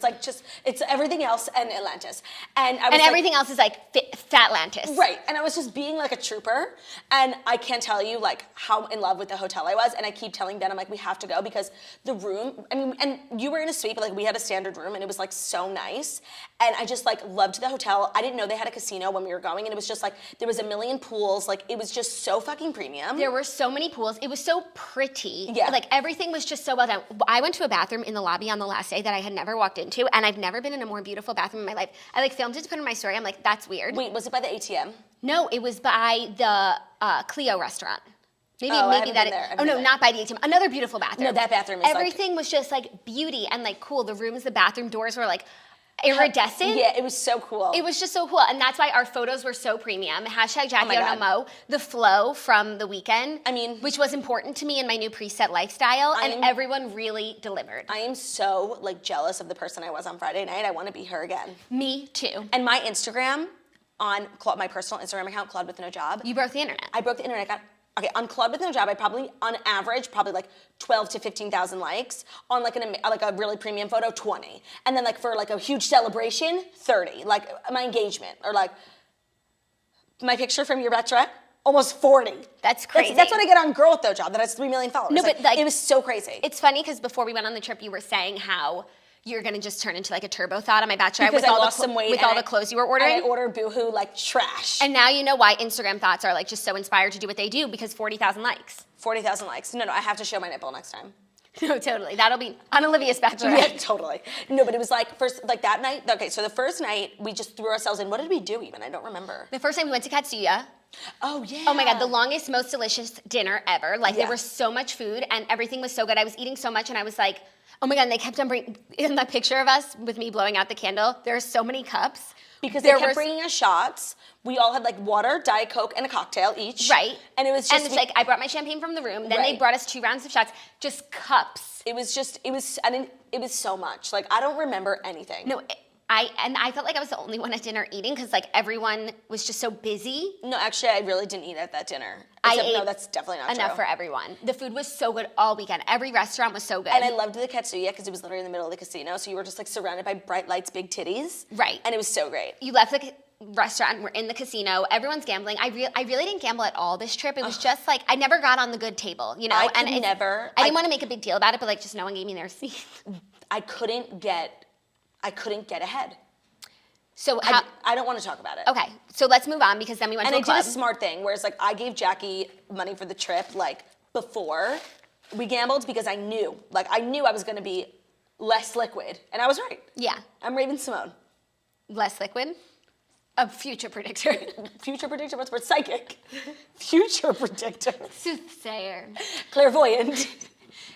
It's everything else and Atlantis. And everything else is Fatlantis. Right, and I was just being a trooper, and I can't tell you how in love with the hotel I was, and I keep telling Ben, I'm we have to go because the room, and you were in a suite, but we had a standard room, and it was so nice, and I just loved the hotel. I didn't know they had a casino when we were going, and it was just there was a million pools, it was just so fucking premium. There were so many pools. It was so pretty. Yeah. Everything was just so well done. I went to a bathroom in the lobby on the last day that I had never walked into, and I've never been in a more beautiful bathroom in my life. I filmed it to put in my story. I'm that's weird. Wait, was it by the ATM? No, it was by the Clio restaurant. Maybe that. No, not by the ATM. Another beautiful bathroom. No, that bathroom is everything was just beauty and cool. The rooms, the bathroom doors were iridescent. Yeah, it was so cool. It was just so cool, and that's why our photos were so premium. #JackieONoMo. The flow from the weekend. Which was important to me in my new preset lifestyle, and everyone really delivered. I am so jealous of the person I was on Friday night. I want to be her again. Me too. And my Instagram. On my personal Instagram account, Claude with no job. You broke the internet. I broke the internet. On Claude with no job, I probably, on average, 12 to 15,000 likes. On a really premium photo, 20. And then for a huge celebration, 30. My engagement or my picture from your Bachelorette, almost 40. That's crazy. That's what I get on Girl with no job. That has 3 million followers. No, but it was so crazy. It's funny because before we went on the trip, you were saying how you're gonna just turn into a turbo thought on my Bachelorette because with I lost some weight with all the clothes you were ordering. And I ordered Boohoo trash. And now you know why Instagram thoughts are just so inspired to do what they do because 40,000 likes. 40,000 likes. No, I have to show my nipple next time. No, totally. That'll be on Olivia's Bachelorette. Yeah, totally. No, but it was first that night. Okay, so the first night we just threw ourselves in. What did we do even? I don't remember. The first time we went to Katsuya. Oh, yeah. Oh my God, the longest, most delicious dinner ever. There was so much food and everything was so good. I was eating so much and I was oh my God, and they kept on bringing, in that picture of us with me blowing out the candle, there are so many cups. Because they kept bringing us shots. We all had water, Diet Coke, and a cocktail each. Right. And it was just. And it's I brought my champagne from the room. Then they brought us 2 rounds of shots, just cups. It was so much. I don't remember anything. No, I felt I was the only one at dinner eating because everyone was just so busy. No, actually, I really didn't eat at that dinner. No, that's definitely not enough true. for everyone. The food was so good all weekend. Every restaurant was so good. And I loved the Katsuya because it was literally in the middle of the casino, so you were just surrounded by bright lights, big titties. Right. And it was so great. You left the restaurant, we're in the casino, everyone's gambling. I really didn't gamble at all this trip. It was just I never got on the good table, you know? I didn't want to make a big deal about it, but just no one gave me their seat. I couldn't get ahead. So I don't want to talk about it. Okay, so let's move on because then we went to a club. And I did a smart thing, whereas I gave Jackie money for the trip before we gambled because I knew I was going to be less liquid, and I was right. Yeah. I'm Raven Simone. Less liquid? A future predictor. Future predictor, what's the word? Psychic. Future predictor. Soothsayer. Clairvoyant.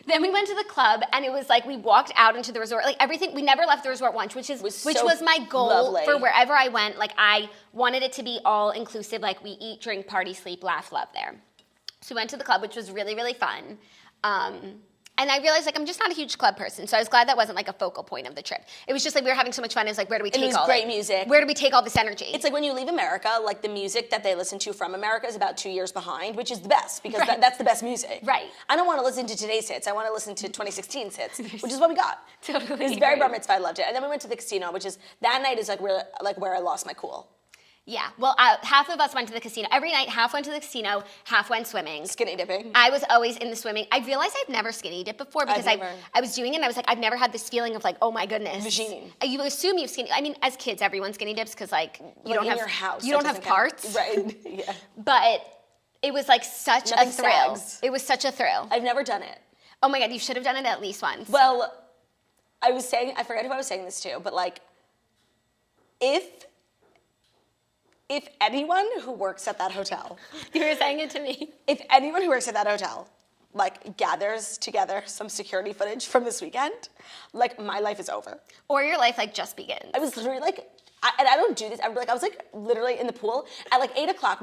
Then we went to the club, and it was like we walked out into the resort. Like everything, we never left the resort once, which was my goal lovely. For wherever I went. Like I wanted it to be all inclusive. Like we eat, drink, party, sleep, laugh, love there. So we went to the club, which was really, really fun. And I realized like I'm just not a huge club person, so I was glad that wasn't like a focal point of the trip. It was just like we were having so much fun. It was like, where do we take all great music. Where do we take all this energy? It's like when you leave America, like the music that they listen to from America is about 2 years behind, which is the best because that's the best music. Right. I don't want to listen to today's hits. I want to listen to 2016's hits, which is what we got. Totally. It was very bar mitzvah. I loved it. And then we went to the casino, which is that night is like where I lost my cool. Yeah, well, half of us went to the casino. Every night, half went to the casino, half went swimming. Skinny dipping. I was always in the swimming. I realized I've never skinny dipped before because I was doing it and I was like, I've never had this feeling of like, oh my goodness. Vagine. You assume you've skinny. I mean, as kids, everyone skinny dips because like you don't in have your house. You don't have parts. Right. Yeah. But it was like such Nothing a thrill. sags. It was such a thrill. I've never done it. Oh my God, you should have done it at least once. Well, I forget who I was saying this to, but like, if anyone who works at that hotel, You were saying it to me. if anyone who works at that hotel, like gathers together some security footage from this weekend, like my life is over. Or your life like just begins. I was literally like, and I don't do this. I was like literally in the pool at like 8 o'clock.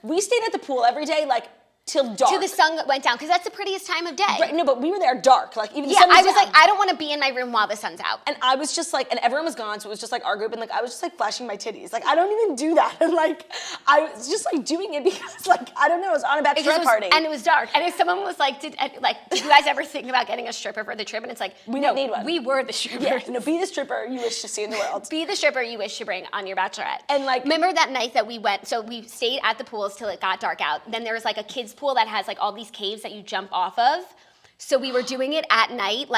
We stayed at the pool every day like till dark. Till the sun went down because that's the prettiest time of day. Right, no, but we were there dark. Like even the Yeah, sun was I was down. like, I don't want to be in my room while the sun's out. And I was just like, and everyone was gone, so it was just like our group, and like I was just like flashing my titties. Like I don't even do that, and like I was just like doing it because like I don't know, I was on a bachelorette party, and it was dark. And if someone was like, did you guys ever think about getting a stripper for the trip? And it's like, we don't need one. We were the strippers. Yeah, no, be the stripper you wish to see in the world. Be the stripper you wish to bring on your bachelorette. And like, remember that night that we went? So we stayed at the pools till it got dark out. Then there was like a kids pool that has like all these caves that you jump off of. So we were doing it at night,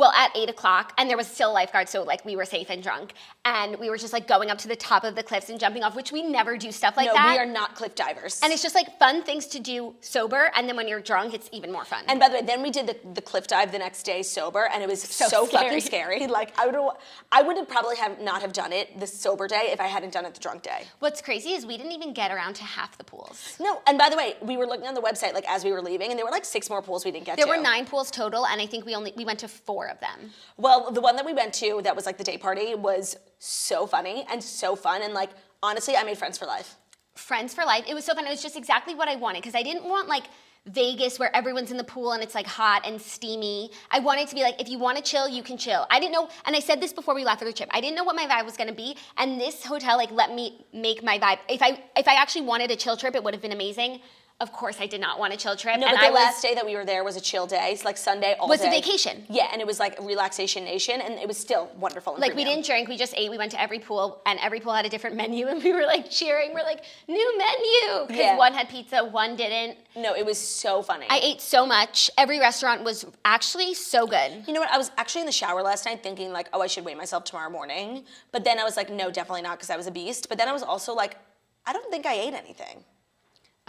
at 8 o'clock, and there was still a lifeguard, so like we were safe and drunk. And we were just like going up to the top of the cliffs and jumping off, which we never do stuff like that. No, we are not cliff divers. And it's just like fun things to do sober, and then when you're drunk, it's even more fun. And by the way, then we did the cliff dive the next day sober, and it was so fucking scary. Like I would have probably not have done it the sober day if I hadn't done it the drunk day. What's crazy is we didn't even get around to half the pools. No, and by the way, we were looking on the website like as we were leaving, and there were like 6 more pools we didn't get to. There were 9 pools total, and I think we went to 4 of them. Well, the one that we went to that was like the day party was so funny and so fun, and like honestly, I made friends for life. Friends for life. It was so fun. It was just exactly what I wanted because I didn't want like Vegas where everyone's in the pool and it's like hot and steamy. I wanted to be like, if you want to chill, you can chill. I didn't know, and I said this before we left for the trip, I didn't know what my vibe was going to be, and this hotel like let me make my vibe. If I actually wanted a chill trip, it would have been amazing. Of course, I did not want a chill trip. No, but the last day that we were there was a chill day. It's like Sunday all day. Was a vacation. Yeah, and it was like relaxation nation, and it was still wonderful. And like we didn't drink, we just ate. We went to every pool, and every pool had a different menu, and we were like cheering. We're like, new menu, because one had pizza, one didn't. No, it was so funny. I ate so much. Every restaurant was actually so good. You know what? I was actually in the shower last night thinking like, oh, I should weigh myself tomorrow morning. But then I was like, no, definitely not, because I was a beast. But then I was also like, I don't think I ate anything.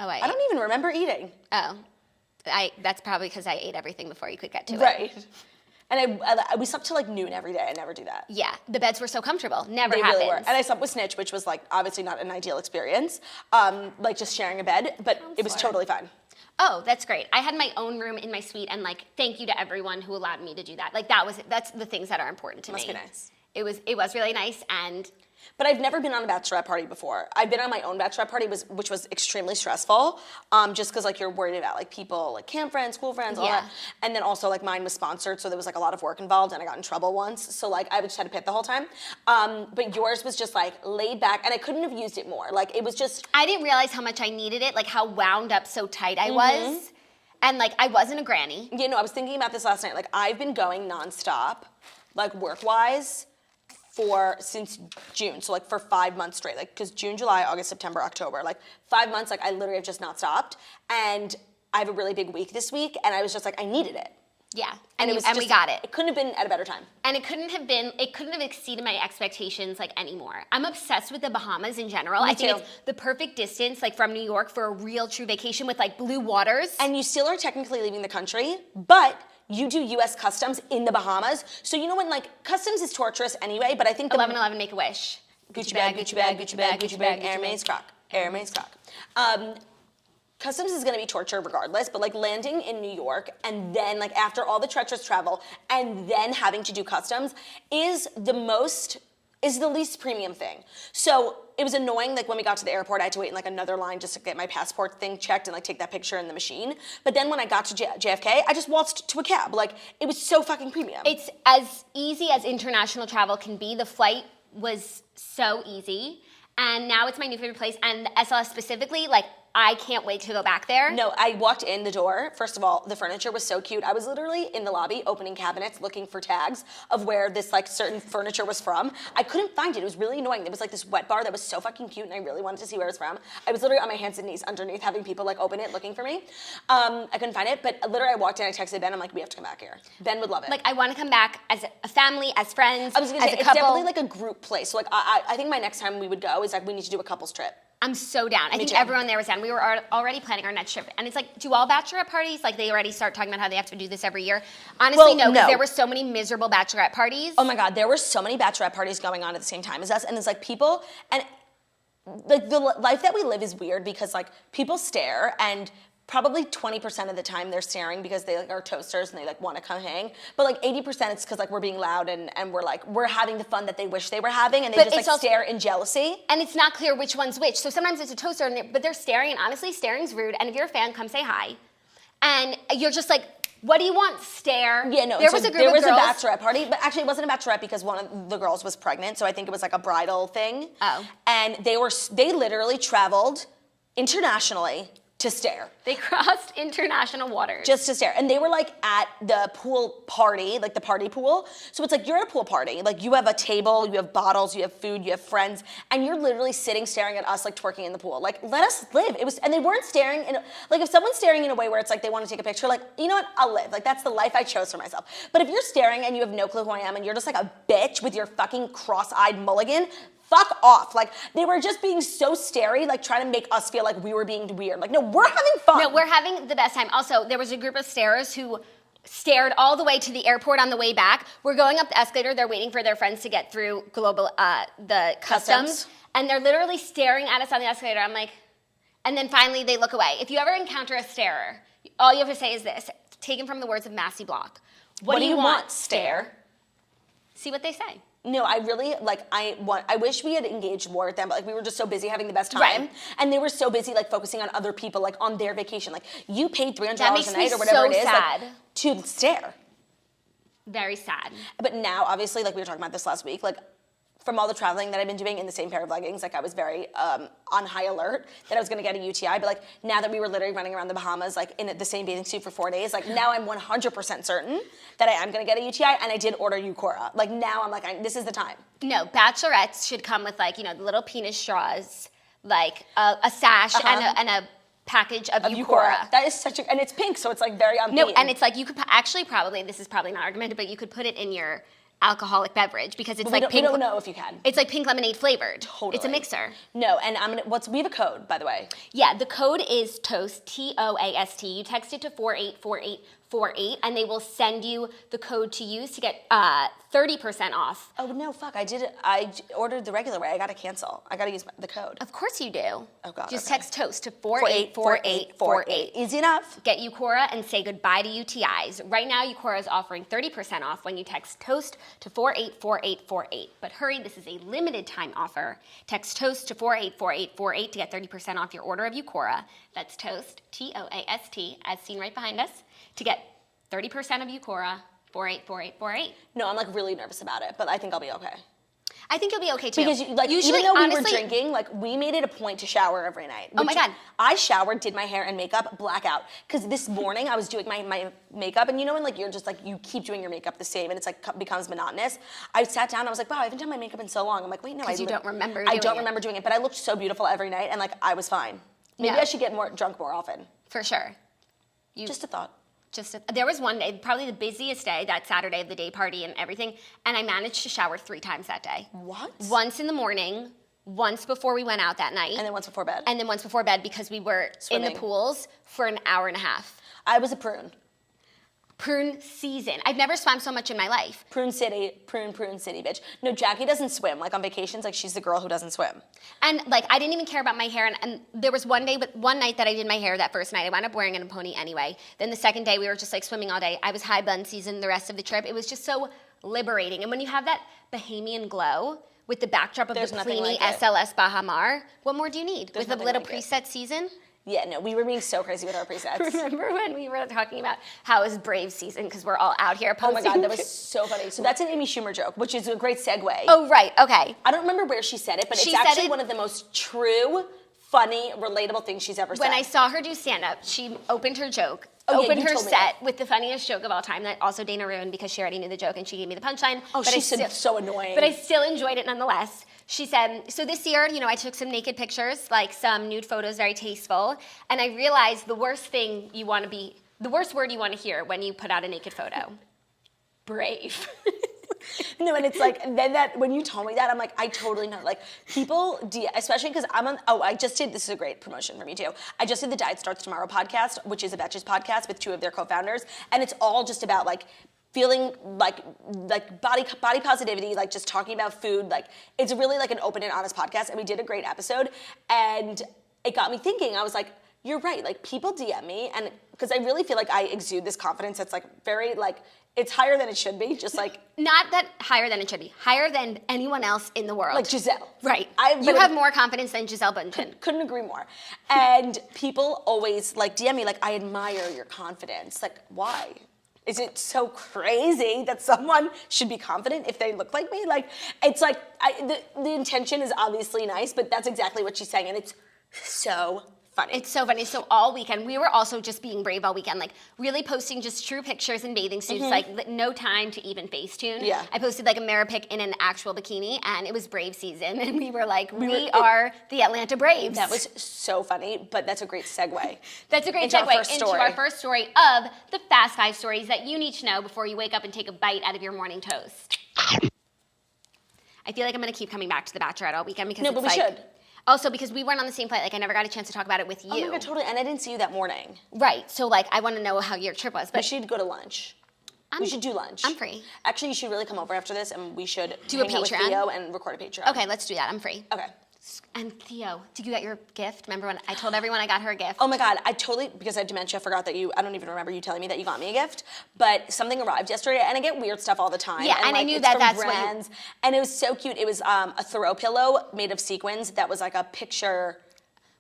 Oh, I don't even remember eating. Oh, that's probably because I ate everything before you could get to it. Right. And we slept till like noon every day. I never do that. Yeah, the beds were so comfortable. Never They happens. really were. And I slept with Snitch, which was like obviously not an ideal experience, like just sharing a bed, but it was totally fine. Oh, that's great. I had my own room in my suite, and like, thank you to everyone who allowed me to do that. Like that's the things that are important to me. Must be nice. It was really nice, and. But I've never been on a bachelorette party before. I've been on my own bachelorette party, which was extremely stressful, just because like you're worried about like people, like camp friends, school friends, all that. And then also like mine was sponsored, so there was like a lot of work involved, and I got in trouble once. So like I just had to pit the whole time. But yours was just like laid back, and I couldn't have used it more. Like it was just. I didn't realize how much I needed it, like how wound up so tight I was. And like I wasn't a granny. You know, I was thinking about this last night. Like I've been going nonstop, like work-wise, since June, so like for 5 months straight, like because June, July, August, September, October, like 5 months, like I literally have just not stopped, and I have a really big week this week, and I was just like, I needed it. Yeah, and we got it. It couldn't have been at a better time. And it couldn't have exceeded my expectations like anymore. I'm obsessed with the Bahamas in general. Me I think too. it's the perfect distance like from New York for a real true vacation with like blue waters. And you still are technically leaving the country, but you do U.S. customs in the Bahamas. So you know when like customs is torturous anyway, but I think 11/11 Make-A-Wish. Gucci bag, Gucci bag, Gucci bag, Gucci bag, Hermes croc, Hermes croc. Customs is gonna be torture regardless, but like landing in New York and then like after all the treacherous travel and then having to do customs is the least premium thing. So it was annoying, like when we got to the airport, I had to wait in like another line just to get my passport thing checked and like take that picture in the machine. But then when I got to JFK, I just waltzed to a cab. Like it was so fucking premium. It's as easy as international travel can be. The flight was so easy. And now it's my new favorite place. And SLS specifically, like, I can't wait to go back there. No, I walked in the door. First of all, the furniture was so cute. I was literally in the lobby opening cabinets looking for tags of where this like certain furniture was from. I couldn't find it. It was really annoying. There was like this wet bar that was so fucking cute and I really wanted to see where it was from. I was literally on my hands and knees underneath having people like open it looking for me. I couldn't find it, but literally I walked in, I texted Ben, I'm like, we have to come back here. Ben would love it. Like, I want to come back as a family, as friends, I was gonna as say, a it's couple. definitely like a group place. So like I think my next time we would go is like we need to do a couples trip. I'm so down. I think too. everyone there was down. We were already planning our next trip. And it's like, do all bachelorette parties, like they already start talking about how they have to do this every year? Honestly, Well, no, because no. there were so many miserable bachelorette parties. Oh my God, there were so many bachelorette parties going on at the same time as us, and it's like people, and like the life that we live is weird because like people stare and probably 20% of the time they're staring because they like are toasters and they like want to come hang. But like 80% it's because like we're being loud and we're having the fun that they wish they were having and they But just it's like also- stare in jealousy. And it's not clear which one's which. So sometimes it's a toaster, but they're staring, and honestly, staring's rude. And if you're a fan, come say hi. And you're just like, what do you want? Stare. Yeah, no. There so was a group there of was girls. a bachelorette party, but actually it wasn't a bachelorette because one of the girls was pregnant, so I think it was like a bridal thing. Oh. And they literally traveled internationally to stare. They crossed international waters. Just to stare. And they were like at the pool party, like the party pool. So it's like you're at a pool party. Like you have a table, you have bottles, you have food, you have friends, and you're literally sitting staring at us like twerking in the pool. Like let us live. And they weren't staring in like if someone's staring in a way where it's like they want to take a picture, like, you know what, I'll live. Like that's the life I chose for myself. But if you're staring and you have no clue who I am and you're just like a bitch with your fucking cross-eyed mulligan, fuck off. Like, they were just being so starey, like, trying to make us feel like we were being weird. Like, no, we're having fun. No, we're having the best time. Also, there was a group of starers who stared all the way to the airport on the way back. We're going up the escalator. They're waiting for their friends to get through the customs. And they're literally staring at us on the escalator. I'm like, and then finally they look away. If you ever encounter a starer, all you have to say is this, taken from the words of Massey Block. What do you want, stare? See what they say. No, I really, like, I wish we had engaged more with them, but, like, we were just so busy having the best time. Right. And they were so busy, like, focusing on other people, like, on their vacation. Like, you paid $300 That makes a me night or whatever so it is, sad. like, to stare. Very sad. But now, obviously, like, we were talking about this last week, like, from all the traveling that I've been doing in the same pair of leggings, like, I was very on high alert that I was gonna get a UTI. But, like, now that we were literally running around the Bahamas, like, in the same bathing suit for 4 days, like, now I'm 100% certain that I am gonna get a UTI, and I did order Eucora. Like, now I'm like, this is the time. No, bachelorettes should come with, like, you know, the little penis straws, like a sash and a package of Eucora. That is such a, and it's pink, so it's like very on No, theme. and it's like you could actually probably, this is probably not argumented, but you could put it in your alcoholic beverage because it's like we pink. don't know if you can. It's like pink lemonade flavored. Totally. It's a mixer. No, and we have a code, by the way. Yeah, the code is TOAST, TOAST. You text it to 484848, and they will send you the code to use to get 30% off. Oh, no, fuck, I did it. I ordered the regular way. I gotta cancel. I gotta use the code. Of course you do. Oh, God, Just okay. text TOAST to 484848. Easy enough. Get Eucora and say goodbye to UTIs. Right now, Eucora is offering 30% off when you text TOAST to 484848. But hurry, this is a limited time offer. Text TOAST to 484848 to get 30% off your order of Eucora. That's TOAST, TOAST, as seen right behind us, to get 30% of Eucora, 484848. No, I'm like really nervous about it, but I think I'll be okay. I think you'll be okay too. Because like, usually, even though we honestly, were drinking, like we made it a point to shower every night. Oh my God. I showered, did my hair and makeup, blackout. Because this morning I was doing my makeup, and you know when like you're just like, you keep doing your makeup the same and it's like becomes monotonous. I sat down and I was like, wow, I haven't done my makeup in so long. I'm like, wait, no, you don't remember I doing don't it. remember doing it, but I looked so beautiful every night and like I was fine. Maybe Yeah. I should get drunk more often. for sure. Just a thought. There was one day, probably the busiest day, that Saturday of the day party and everything, and I managed to shower 3 times that day. What? Once in the morning, once before we went out that night. And then once before bed. And then once before bed because we were in Swimming. the pools for an hour and a half. I was a prune. Prune season. I've never swam so much in my life. Prune City, prune City, bitch. No, Jackie doesn't swim. Like on vacations, like she's the girl who doesn't swim. And like I didn't even care about my hair. And there was one night that I did my hair that first night. I wound up wearing it in a pony anyway. Then the second day we were just like swimming all day. I was high bun season the rest of the trip. It was just so liberating. And when you have that Bahamian glow with the backdrop of the Pliny SLS Baha Mar, what more do you need? With a little preset season? Yeah, no, we were being so crazy with our presets. Remember when we were talking about how it was Brave season because we're all out here posting? Oh my God, that was so funny. So that's an Amy Schumer joke, which is a great segue. Oh, right, okay. I don't remember where she said it, but it's actually one of the most true, funny, relatable things she's ever said. When I saw her do stand-up, she opened her joke, opened her set with the funniest joke of all time that also Dana ruined because she already knew the joke and she gave me the punchline. Oh, she's so annoying. But I still enjoyed it nonetheless. She said, so this year, I took some naked pictures, like some nude photos, very tasteful, and I realized the worst word you want to hear when you put out a naked photo. Brave. No, and it's like, when you told me that, I'm like, I totally know. Like, people, especially because this is a great promotion for me too. I just did the Diet Starts Tomorrow podcast, which is a Betches podcast with two of their co-founders, and it's all just about like, feeling like body positivity, like just talking about food. Like it's really like an open and honest podcast, and we did a great episode, and it got me thinking. I was like, you're right. Like people DM me, and because I really feel like I exude this confidence that's like very like it's higher than it should be. Just like not that higher than it should be, higher than anyone else in the world. Like Giselle, right? You have more confidence than Giselle Bundchen. Couldn't agree more. And people always like DM me like, I admire your confidence. Like why? Is it so crazy that someone should be confident if they look like me? Like, it's like, the intention is obviously nice, but that's exactly what she's saying, and it's so funny. It's so funny. So all weekend, we were also just being brave all weekend, like really posting just true pictures in bathing suits, like no time to even Facetune. Yeah. I posted like a mirror pic in an actual bikini, and it was Brave season, and we were like, we are the Atlanta Braves. That was so funny, but that's a great segue. That's a great segue into our first story of the Fast 5 stories that you need to know before you wake up and take a bite out of your morning toast. I feel like I'm going to keep coming back to The Bachelorette all weekend because we should. Also, because we weren't on the same flight, like I never got a chance to talk about it with you. Oh my God, totally, and I didn't see you that morning. Right, so like I want to know how your trip was. But we should go to lunch. We should do lunch. I'm free. Actually, you should really come over after this, and we should do a hang out with Patreon Theo and record a Patreon. Okay, let's do that. I'm free. Okay. And Theo, did you get your gift? Remember when I told everyone I got her a gift? Oh my God, because I have dementia, I forgot that I don't even remember you telling me that you got me a gift, but something arrived yesterday, and I get weird stuff all the time. Yeah, and I knew that's brands, and it was so cute. It was a throw pillow made of sequins that was like a picture.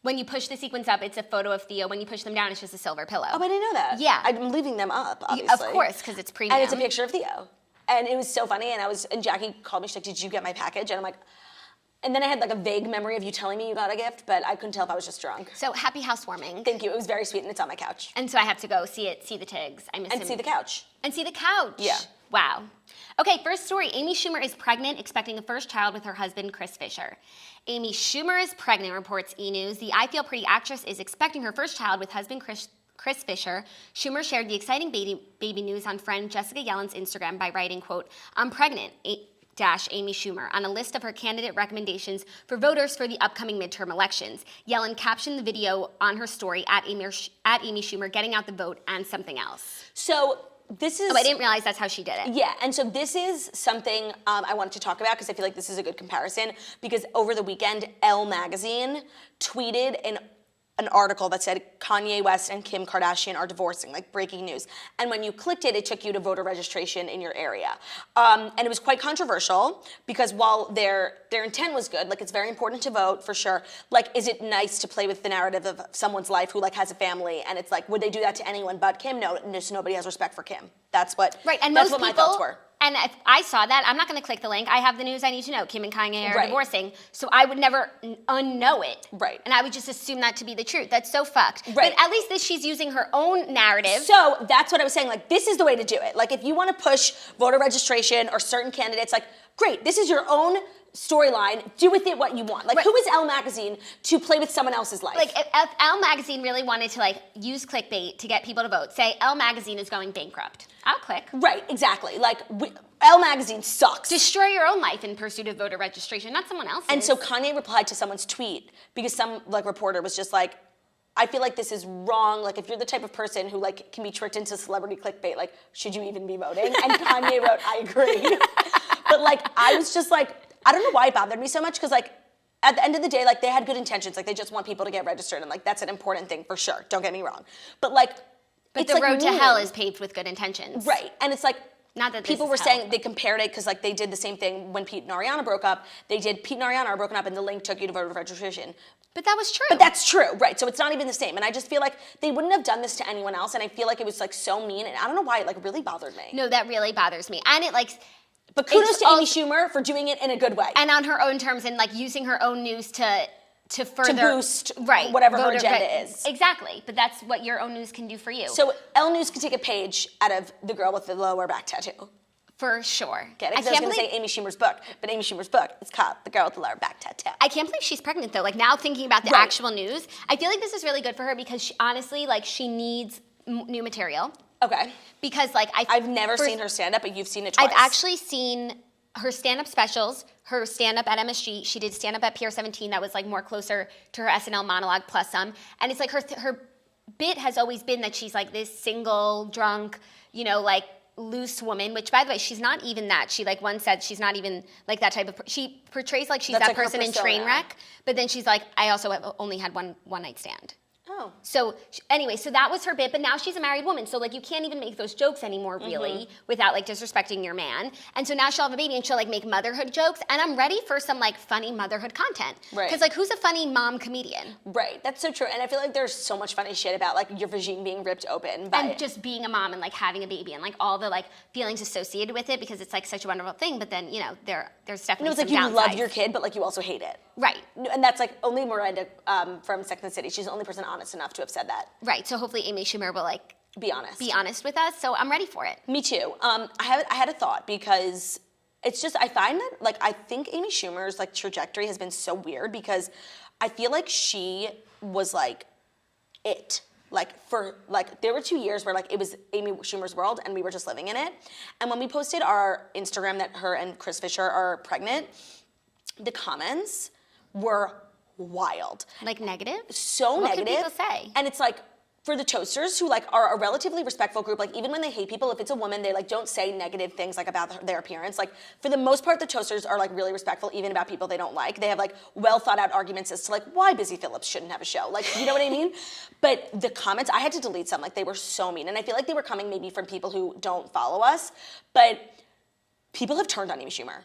When you push the sequins up, it's a photo of Theo. When you push them down, it's just a silver pillow. Oh, I didn't know that. Yeah. I'm leaving them up, obviously. Of course, because it's premium. And it's a picture of Theo. And it was so funny, and Jackie called me, she's like, did you get my package? And I'm like, and then I had like a vague memory of you telling me you got a gift, but I couldn't tell if I was just drunk. So happy housewarming. Thank you. It was very sweet, and it's on my couch. And so I have to go see the Tigs. I miss him. And see the couch. And see the couch. Yeah. Wow. Okay, first story. Amy Schumer is pregnant, expecting a first child with her husband, Chris Fischer. Amy Schumer is pregnant, reports E! News. The I Feel Pretty actress is expecting her first child with husband Chris Fischer. Schumer shared the exciting baby news on friend Jessica Yellen's Instagram by writing, quote, "I'm pregnant." Amy Schumer on a list of her candidate recommendations for voters for the upcoming midterm elections. Yellen captioned the video on her story at Amy Schumer getting out the vote and something else. So this is... Oh, I didn't realize that's how she did it. Yeah, and so this is something I wanted to talk about because I feel like this is a good comparison because over the weekend, Elle magazine tweeted an article that said Kanye West and Kim Kardashian are divorcing, like breaking news. And when you clicked it, it took you to voter registration in your area. And it was quite controversial because while their intent was good, like it's very important to vote for sure, like is it nice to play with the narrative of someone's life who like has a family and it's like, would they do that to anyone but Kim? No, just nobody has respect for Kim. That's what, right, and that's most what people, my thoughts were. And if I saw that, I'm not going to click the link. I have the news I need to know. Kim and Kanye are divorcing. So I would never unknow it. Right. And I would just assume that to be the truth. That's so fucked. Right. But at least she's using her own narrative. So that's what I was saying. Like, this is the way to do it. Like, if you want to push voter registration or certain candidates, like, great, this is your own storyline. Do with it what you want. Like, who is Elle magazine to play with someone else's life? Like, if Elle magazine really wanted to, like, use clickbait to get people to vote, say Elle magazine is going bankrupt. I'll click. Right, exactly. Like, Elle magazine sucks. Destroy your own life in pursuit of voter registration, not someone else's. And so Kanye replied to someone's tweet because some, like, reporter was just like, I feel like this is wrong. Like, if you're the type of person who, like, can be tricked into celebrity clickbait, like, should you even be voting? And Kanye wrote, I agree. But, like, I was just like, I don't know why it bothered me so much, because, like, at the end of the day, like, they had good intentions. Like, they just want people to get registered, and, like, that's an important thing for sure. Don't get me wrong. But, like, But it's the like road to mean. hell is paved with good intentions. Right. And it's like, not that people this were is saying hell. they compared it because, like, they did the same thing when Pete and Ariana broke up. Pete and Ariana are broken up, and the link took you to voter registration. But that was true. But that's true, right? So it's not even the same. And I just feel like they wouldn't have done this to anyone else. And I feel like it was, like, so mean. And I don't know why it, like, really bothered me. No, that really bothers me. And it, like... But kudos to Amy also, Schumer for doing it in a good way. And on her own terms, and, like, using her own news to further... To boost whatever her agenda is. Exactly. But that's what your own news can do for you. So Elle News could take a page out of the girl with the lower back tattoo. For sure. Get it? Because I was going to say Amy Schumer's book, but Amy Schumer's book is called The Girl with the Lower Back Tattoo. I can't believe she's pregnant, though. Like, now thinking about the actual news, I feel like this is really good for her because, she, honestly, like, she needs new material. Okay. Because, like, I've never seen her stand-up, but you've seen it twice. I've actually seen her stand-up specials, her stand-up at MSG. She did stand-up at Pier 17 that was, like, more closer to her SNL monologue plus some. And it's, like, her bit has always been that she's, like, this single, drunk, you know, like, loose woman, which, by the way, she's not even that. She, like, once said she's not even, like, that type of... She portrays like she's That's that like person in Trainwreck, but then she's like, I also have only had one night stand. Oh. So, anyway, so that was her bit, but now she's a married woman, so, like, you can't even make those jokes anymore, really, without, like, disrespecting your man. And so now she'll have a baby, and she'll, like, make motherhood jokes, and I'm ready for some, like, funny motherhood content. Right. Because, like, who's a funny mom comedian? Right, that's so true. And I feel like there's so much funny shit about, like, your vagine being ripped open by... And just being a mom and, like, having a baby and, like, all the, like, feelings associated with it because it's, like, such a wonderful thing, but then, you know, there's definitely No, it's like some you downsides. love your kid, but, like, you also hate it. Right. And that's, like, only Miranda from Sex and the City. She's the only person honest enough to have said that. Right, so hopefully Amy Schumer will, like... Be honest. Be honest with us, so I'm ready for it. Me too. I had a thought because it's just, I find that, like, I think Amy Schumer's, like, trajectory has been so weird because I feel like she was, like, it. Like, for, like, there were 2 years where, like, it was Amy Schumer's world and we were just living in it. And when we posted our Instagram that her and Chris Fischer are pregnant, the comments were wild. Like, negative? So what negative. What could people say? And it's like, for the toasters who, like, are a relatively respectful group, like, even when they hate people, if it's a woman, they, like, don't say negative things, like, about their appearance. Like, for the most part, the toasters are, like, really respectful, even about people they don't like. They have, like, well-thought-out arguments as to, like, why Busy Phillips shouldn't have a show. Like, you know what I mean? But the comments, I had to delete some. Like, they were so mean. And I feel like they were coming maybe from people who don't follow us. But people have turned on Amy Schumer.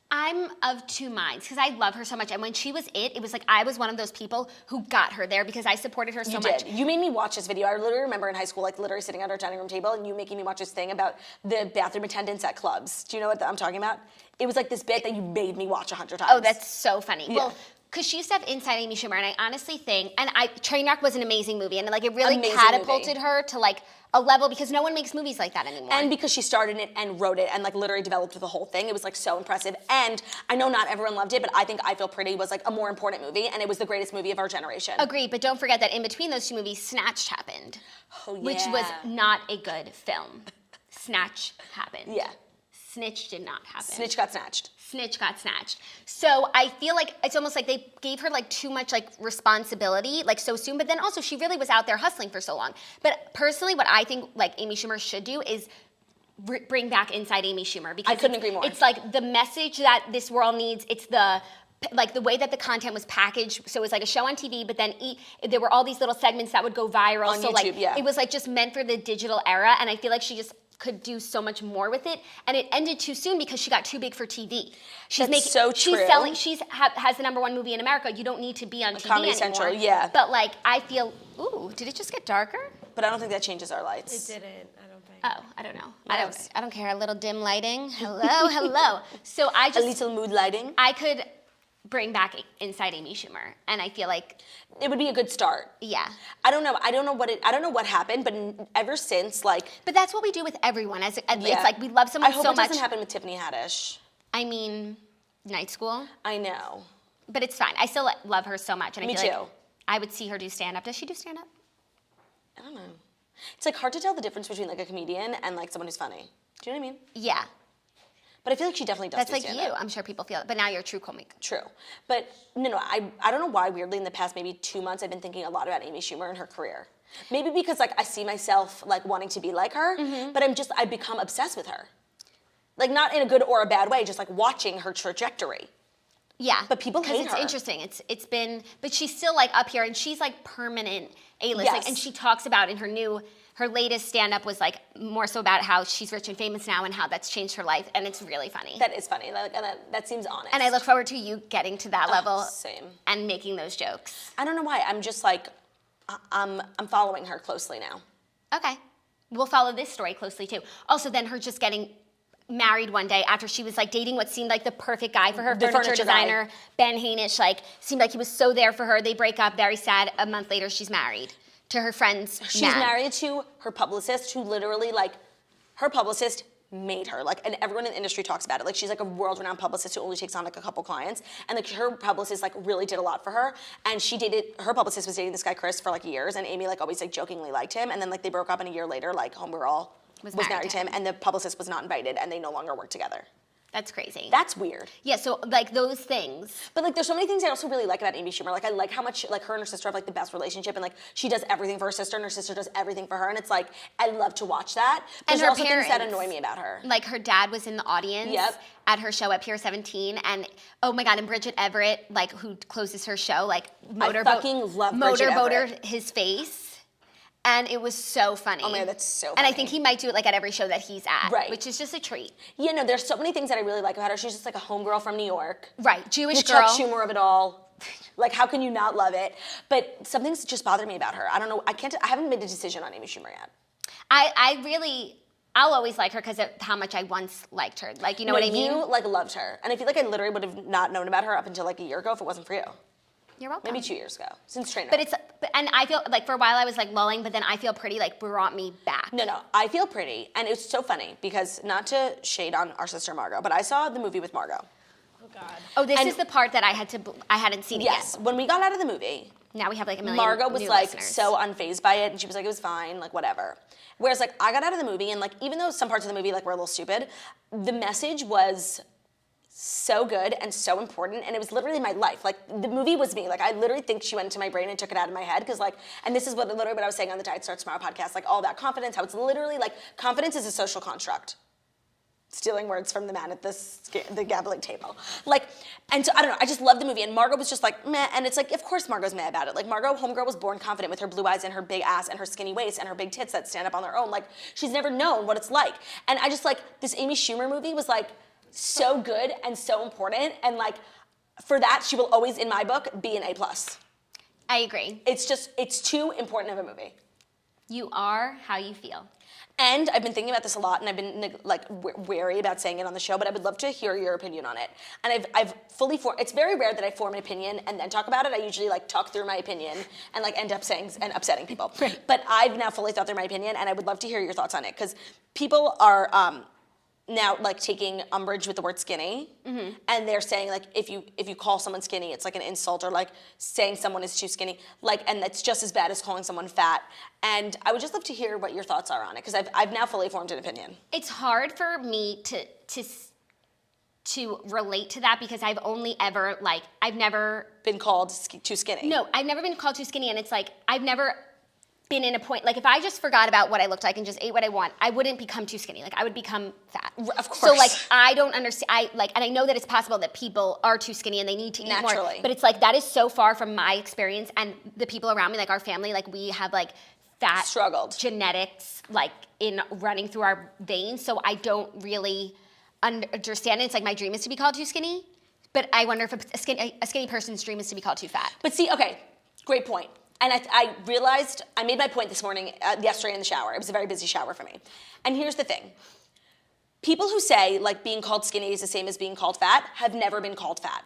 I'm of two minds because I love her so much. And when she was it was like I was one of those people who got her there because I supported her so much. You made me watch this video. I literally remember in high school, like, literally sitting at our dining room table and you making me watch this thing about the bathroom attendants at clubs. Do you know what I'm talking about? It was like this bit that you made me watch 100 times. Oh, that's so funny. Yeah. Well, because she used to have Inside Amy Schumer, and I honestly think, and Trainwreck was an amazing movie, and, like, it really Amazing catapulted movie. her to, like, a level because no one makes movies like that anymore. And because she started it and wrote it and, like, literally developed the whole thing, it was, like, so impressive. And I know not everyone loved it, but I think I Feel Pretty was, like, a more important movie, and it was the greatest movie of our generation. Agreed, but don't forget that in between those two movies, Snatched happened, Oh, yeah. which was not a good film. Snatch happened. Yeah. Snitch did not happen. Snitch got snatched. Snitch got snatched. So I feel like it's almost like they gave her, like, too much, like, responsibility, like, so soon. But then also she really was out there hustling for so long. But personally, what I think, like, Amy Schumer should do is bring back Inside Amy Schumer because I couldn't agree more. It's like the message that this world needs. It's the like the way that the content was packaged. So it was like a show on TV, but then there were all these little segments that would go viral. On so YouTube, like yeah. it was like just meant for the digital era. And I feel like she just could do so much more with it, and it ended too soon because she got too big for TV. That's so true. She's selling. Has the #1 movie in America. You don't need to be on TV Comedy anymore. Central, yeah. But like, I feel. Ooh, did it just get darker? But I don't think that changes our lights. It didn't, I don't think. Oh, I don't know. Yes. I don't care. A little dim lighting. Hello, hello. So I A just. little mood lighting. I could bring back Inside Amy Schumer, and I feel like. It would be a good start. Yeah. I don't know what happened, but ever since, like. But that's what we do with everyone. It's Yeah. like we love someone I hope so it much. doesn't happen with Tiffany Haddish. I mean, night school. I know. But it's fine. I still love her so much, and I Me feel too. like I would see her do stand up. Does she do stand up? I don't know. It's like hard to tell the difference between, like, a comedian and, like, someone who's funny. Do you know what I mean? Yeah. But I feel like she definitely does. That's do like stand-up. you. I'm sure people feel it. But now you're a true comic. True. But no, I don't know why, weirdly, in the past maybe 2 months, I've been thinking a lot about Amy Schumer and her career. Maybe because, like, I see myself, like, wanting to be like her, but I've become obsessed with her. Like, not in a good or a bad way, just, like, watching her trajectory. Yeah. But people hate it's her. interesting. It's been, but she's still, like, up here, and she's, like, permanent A-list. Yes. Like, and she talks about in her latest stand-up was, like, more so about how she's rich and famous now and how that's changed her life, and it's really funny. That is funny. Like, and that seems honest. And I look forward to you getting to that level. Same. And making those jokes. I don't know why. I'm just, like, I'm following her closely now. Okay. We'll follow this story closely, too. Also, then her just getting married one day after she was like dating what seemed like the perfect guy for her, The furniture furniture designer, guy. Ben Hainish, like seemed like he was so there for her. They break up, very sad. A month later, she's married to her friend's She's man. married to her publicist, who literally, like, her publicist made her, like, and everyone in the industry talks about it. Like, she's like a world-renowned publicist who only takes on like a couple clients, and like her publicist like really did a lot for her. And her publicist was dating this guy Chris for like years, and Amy like always like jokingly liked him, and then like they broke up, and a year later like Homegirl was married to him, and the publicist was not invited, and they no longer work together. That's crazy. That's weird. Yeah, so like those things. But like there's so many things I also really like about Amy Schumer. Like I like how much like her and her sister have like the best relationship, and like she does everything for her sister and her sister does everything for her, and it's like I love to watch that. But And there's her also things that parents. annoy me about her. Like her dad was in the audience Yep. at her show at Pier 17, and oh my God, and Bridget Everett, like who closes her show, like fucking love Bridget motorboated his face. And it was so funny. Oh my God, that's so And I funny. think he might do it like at every show that he's at, Right. which is just a treat. Yeah, no, there's so many things that I really like about her. She's just like a homegirl from New York. Right, Jewish The girl. Chuck Schumer of it all. Like, how can you not love it? But some things just bother me about her. I don't know. I haven't made a decision on Amy Schumer yet. I'll always like her because of how much I once liked her. Like, you know what I mean? You like loved her, and I feel like I literally would have not known about her up until like a year ago if it wasn't for you. You're welcome. Maybe 2 years ago, since Trainer. And I feel like for a while I was like lulling, but then I Feel Pretty like brought me back. No, I Feel Pretty, and it's so funny because not to shade on our sister Margot, but I saw the movie with Margot. Oh God. Oh, this is the part that I hadn't seen it Yes, yet. when we got out of the movie, Now we have like a million Margot was new like listeners. so unfazed by it, and she was like, it was fine, like whatever. Whereas like I got out of the movie, and like even though some parts of the movie like were a little stupid, the message was so good and so important, and it was literally my life. Like the movie was me. Like I literally think she went into my brain and took it out of my head because like, and this is literally what I was saying on the Diet Starts Tomorrow podcast, like all about confidence, how it's literally like confidence is a social construct. Stealing words from the man at the gambling table. Like, and so I don't know, I just love the movie, and Margot was just like, meh, and it's like, of course Margot's mad about it. Like Margot, homegirl was born confident with her blue eyes and her big ass and her skinny waist and her big tits that stand up on their own. Like, she's never known what it's like. And I just like, this Amy Schumer movie was like, so good and so important, and like, for that, she will always, in my book, be an A+. I agree. It's too important of a movie. You are how you feel. And I've been thinking about this a lot, and I've been like wary about saying it on the show, but I would love to hear your opinion on it. And I've fully formed. It's very rare that I form an opinion and then talk about it. I usually like talk through my opinion and like end up saying and upsetting people. Right. But I've now fully thought through my opinion, and I would love to hear your thoughts on it because people are now like taking umbrage with the word skinny, and they're saying like if you call someone skinny, it's like an insult, or like saying someone is too skinny, like, and that's just as bad as calling someone fat. And I would just love to hear what your thoughts are on it because I've now fully formed an opinion. It's hard for me to relate to that because I've never Been called too skinny. No, I've never been called too skinny, and it's like I've never been in a point, like if I just forgot about what I looked like and just ate what I want, I wouldn't become too skinny. Like I would become fat. Of course. So like I don't understand. And I know that it's possible that people are too skinny and they need to eat more. Naturally. But it's like that is so far from my experience and the people around me, like our family, like we have like fat Struggled. genetics like in running through our veins. So I don't really understand it. It's like my dream is to be called too skinny, but I wonder if a skinny person's dream is to be called too fat. But see, okay, great point. And I realized, I made my point this morning, yesterday in the shower. It was a very busy shower for me. And here's the thing. People who say, like, being called skinny is the same as being called fat have never been called fat.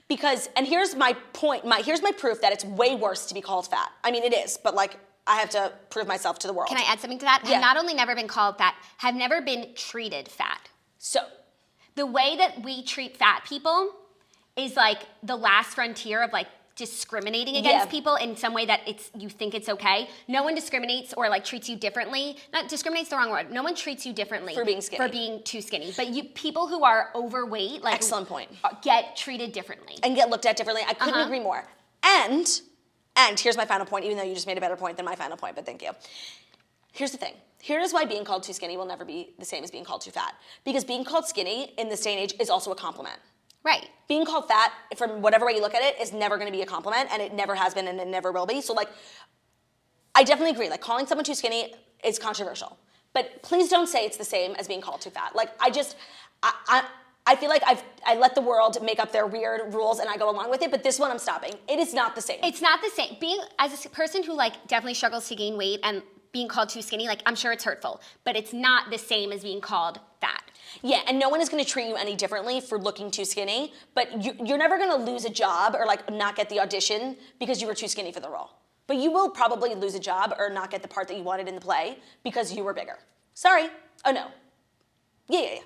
Because, and here's my point, here's my proof that it's way worse to be called fat. I mean, it is, but, like, I have to prove myself to the world. Can I add something to that? Yeah. Have not only never been called fat, have never been treated fat. So, The way that we treat fat people is like the last frontier of like discriminating against people in some way that you think it's okay. No one discriminates or like treats you differently. Not discriminates the wrong word. No one treats you differently for being skinny. For being too skinny. But people who are overweight, like excellent point, get treated differently and get looked at differently. I couldn't agree more. And here's my final point, even though you just made a better point than my final point, but thank you. Here's the thing. Here's why being called too skinny will never be the same as being called too fat. Because being called skinny in this day and age is also a compliment. Right. Being called fat, from whatever way you look at it, is never going to be a compliment, and it never has been, and it never will be. So, like, I definitely agree. Like, calling someone too skinny is controversial. But please don't say it's the same as being called too fat. Like, I feel like I let the world make up their weird rules, and I go along with it, but this one I'm stopping. It is not the same. It's not the same. Being, as a person who, like, definitely struggles to gain weight and being called too skinny, like, I'm sure it's hurtful, but it's not the same as being called fat. Yeah, and no one is going to treat you any differently for looking too skinny, but you're never going to lose a job or like not get the audition because you were too skinny for the role. But you will probably lose a job or not get the part that you wanted in the play because you were bigger. Sorry. Oh, no. Yeah.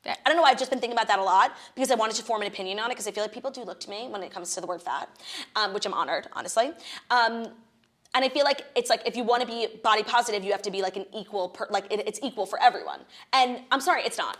I don't know why I've just been thinking about that a lot because I wanted to form an opinion on it because I feel like people do look to me when it comes to the word fat, which I'm honored, honestly. And I feel like it's like if you want to be body positive, you have to be like an equal, it's equal for everyone. And I'm sorry, it's not.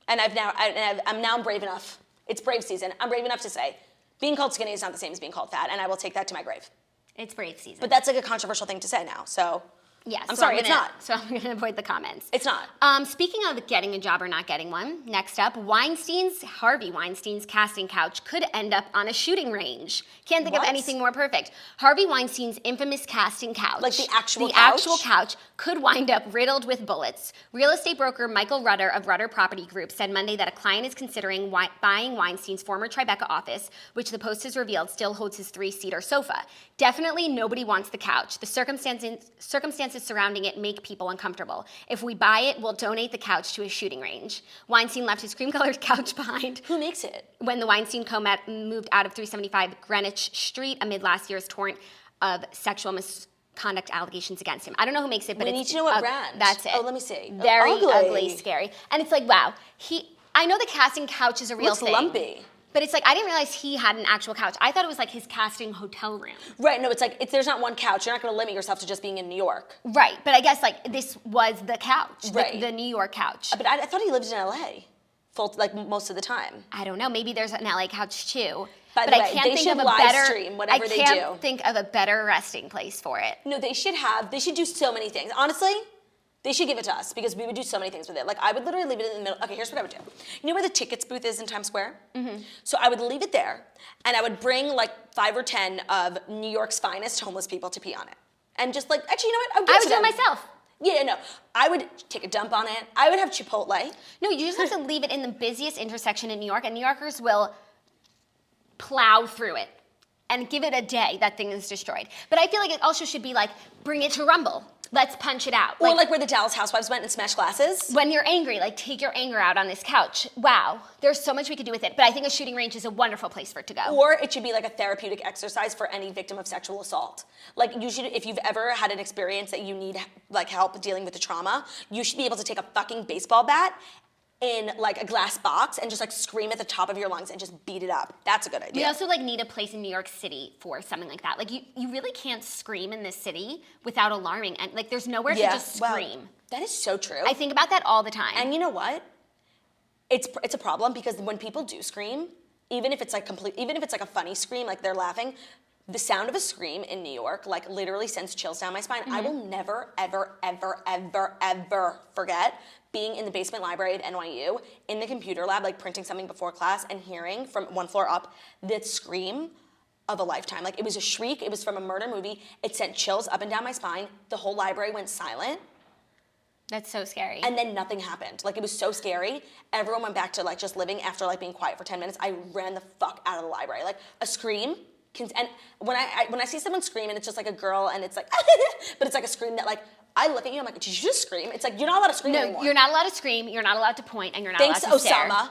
And I'm now brave enough. It's brave season. I'm brave enough to say, being called skinny is not the same as being called fat, and I will take that to my grave. It's brave season. But that's like a controversial thing to say now, so. Yeah, I'm sorry, it's not. So I'm going to avoid the comments. It's not. Speaking of getting a job or not getting one, next up, Harvey Weinstein's casting couch could end up on a shooting range. Can't think of anything more perfect. Harvey Weinstein's infamous casting couch. Like the actual couch? The actual couch could wind up riddled with bullets. Real estate broker Michael Rutter of Rutter Property Group said Monday that a client is considering buying Weinstein's former Tribeca office, which the Post has revealed still holds his 3-seater sofa. Definitely nobody wants the couch. The circumstances surrounding it make people uncomfortable. If we buy it, we'll donate the couch to a shooting range. Weinstein left his cream-colored couch behind. Who makes it? When the Weinstein co-met moved out of 375 Greenwich Street amid last year's torrent of sexual misconduct allegations against him. I don't know who makes it, but we need to know what brand. That's it. Oh, let me see. Very ugly, scary. And it's like, wow. I know the casting couch is a real thing. Looks lumpy. But it's like, I didn't realize he had an actual couch. I thought it was like his casting hotel room. Right, no, it's like, there's not one couch. You're not going to limit yourself to just being in New York. Right, but I guess like this was the couch, right. the New York couch. But I thought he lived in LA, most of the time. I don't know, maybe there's an LA couch too. By the way, they should live stream whatever they do. I can't think of a better resting place for it. No, they should do so many things. Honestly, they should give it to us because we would do so many things with it. Like, I would literally leave it in the middle. Okay, here's what I would do. You know where the tickets booth is in Times Square? Mm-hmm. So I would leave it there, and I would bring like 5 or 10 of New York's finest homeless people to pee on it. And just like, actually, you know what? I would do it myself. Yeah, no. I would take a dump on it. I would have Chipotle. No, you just have to leave it in the busiest intersection in New York, and New Yorkers will plow through it and give it a day. That thing is destroyed. But I feel like it also should be like, bring it to Rumble. Let's punch it out. Or like where the Dallas Housewives went and smashed glasses. When you're angry, like take your anger out on this couch. Wow, there's so much we could do with it. But I think a shooting range is a wonderful place for it to go. Or it should be like a therapeutic exercise for any victim of sexual assault. Like you should, if you've ever had an experience that you need like help dealing with the trauma, you should be able to take a fucking baseball bat in like a glass box and just like scream at the top of your lungs and just beat it up. That's a good idea. We also like need a place in New York City for something like that. Like you really can't scream in this city without alarming, and like there's nowhere to just scream. Wow. That is so true. I think about that all the time. And you know what? It's a problem because when people do scream, even if it's like a funny scream, like they're laughing, the sound of a scream in New York like literally sends chills down my spine. Mm-hmm. I will never, ever, ever, ever, ever forget being in the basement library at NYU in the computer lab, like printing something before class and hearing from one floor up that scream of a lifetime. Like it was a shriek. It was from a murder movie. It sent chills up and down my spine. The whole library went silent. That's so scary. And then nothing happened. Like it was so scary. Everyone went back to like just living after like being quiet for 10 minutes. I ran the fuck out of the library. Like a scream. And when I see someone scream and it's just like a girl and it's like, but it's like a scream that like, I look at you, I'm like, did you just scream? It's like, you're not allowed to scream anymore. No, you're not allowed to scream, you're not allowed to point, and you're not allowed to stare. Thanks, Osama.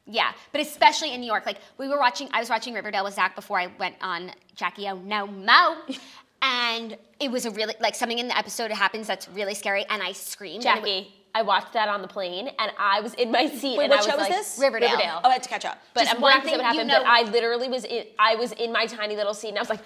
Yeah, but especially in New York. Like, I was watching Riverdale with Zach before I went on JackieONoMo, and it was a really, like, something in the episode happens that's really scary, and I screamed. Jackie, I watched that on the plane, and I was in my seat, Wait, and I what was show was like, this? Riverdale. Oh, I had to catch up. But Just I'm one not thing what happened, you but know- I literally was in my tiny little seat, and I was like,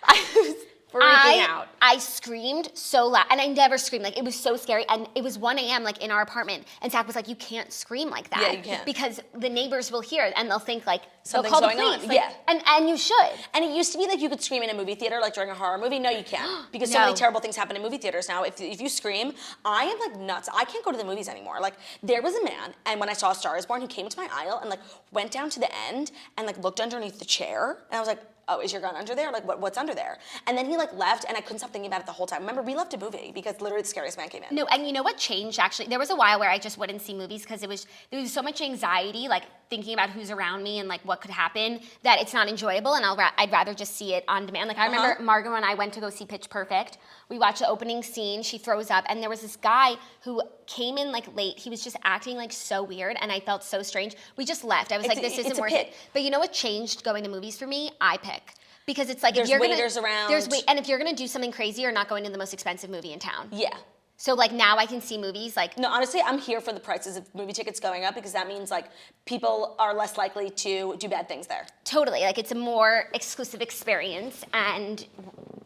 I was freaking out. I screamed so loud, and I never screamed. Like, it was so scary, and it was 1 a.m. like in our apartment, and Zach was like, "You can't scream like that, Yeah, you can't. because the neighbors will hear, and they'll think like Something's they'll call the going on. police." Like, Yeah. and you should. And it used to be like you could scream in a movie theater, like during a horror movie. No, you can't, because so No. many terrible things happen in movie theaters now. If you scream, I am like nuts. I can't go to the movies anymore. Like, there was a man, and when I saw A Star Is Born, who came into my aisle and like went down to the end and like looked underneath the chair, and I was like, "Oh, is your gun under there? Like, what's under there?" And then he like left, and I couldn't stop thinking about it the whole time. Remember, we left a movie because literally the scariest man came in. No, and you know what changed actually? There was a while where I just wouldn't see movies because there was so much anxiety, like thinking about who's around me and like what could happen, that it's not enjoyable, and I'd rather just see it on demand. Like, I remember Margot and I went to go see Pitch Perfect. We watched the opening scene. She throws up, and there was this guy who came in like late. He was just acting like so weird, and I felt so strange. We just left. I was like, this isn't worth it. But you know what changed going to movies for me? iPick. Because it's like, There's if you're waiters around. and if you're gonna do something crazy, you're not going to the most expensive movie in town. Yeah. So like now I can see movies like. No, honestly, I'm here for the prices of movie tickets going up, because that means like people are less likely to do bad things there. Totally, like it's a more exclusive experience, and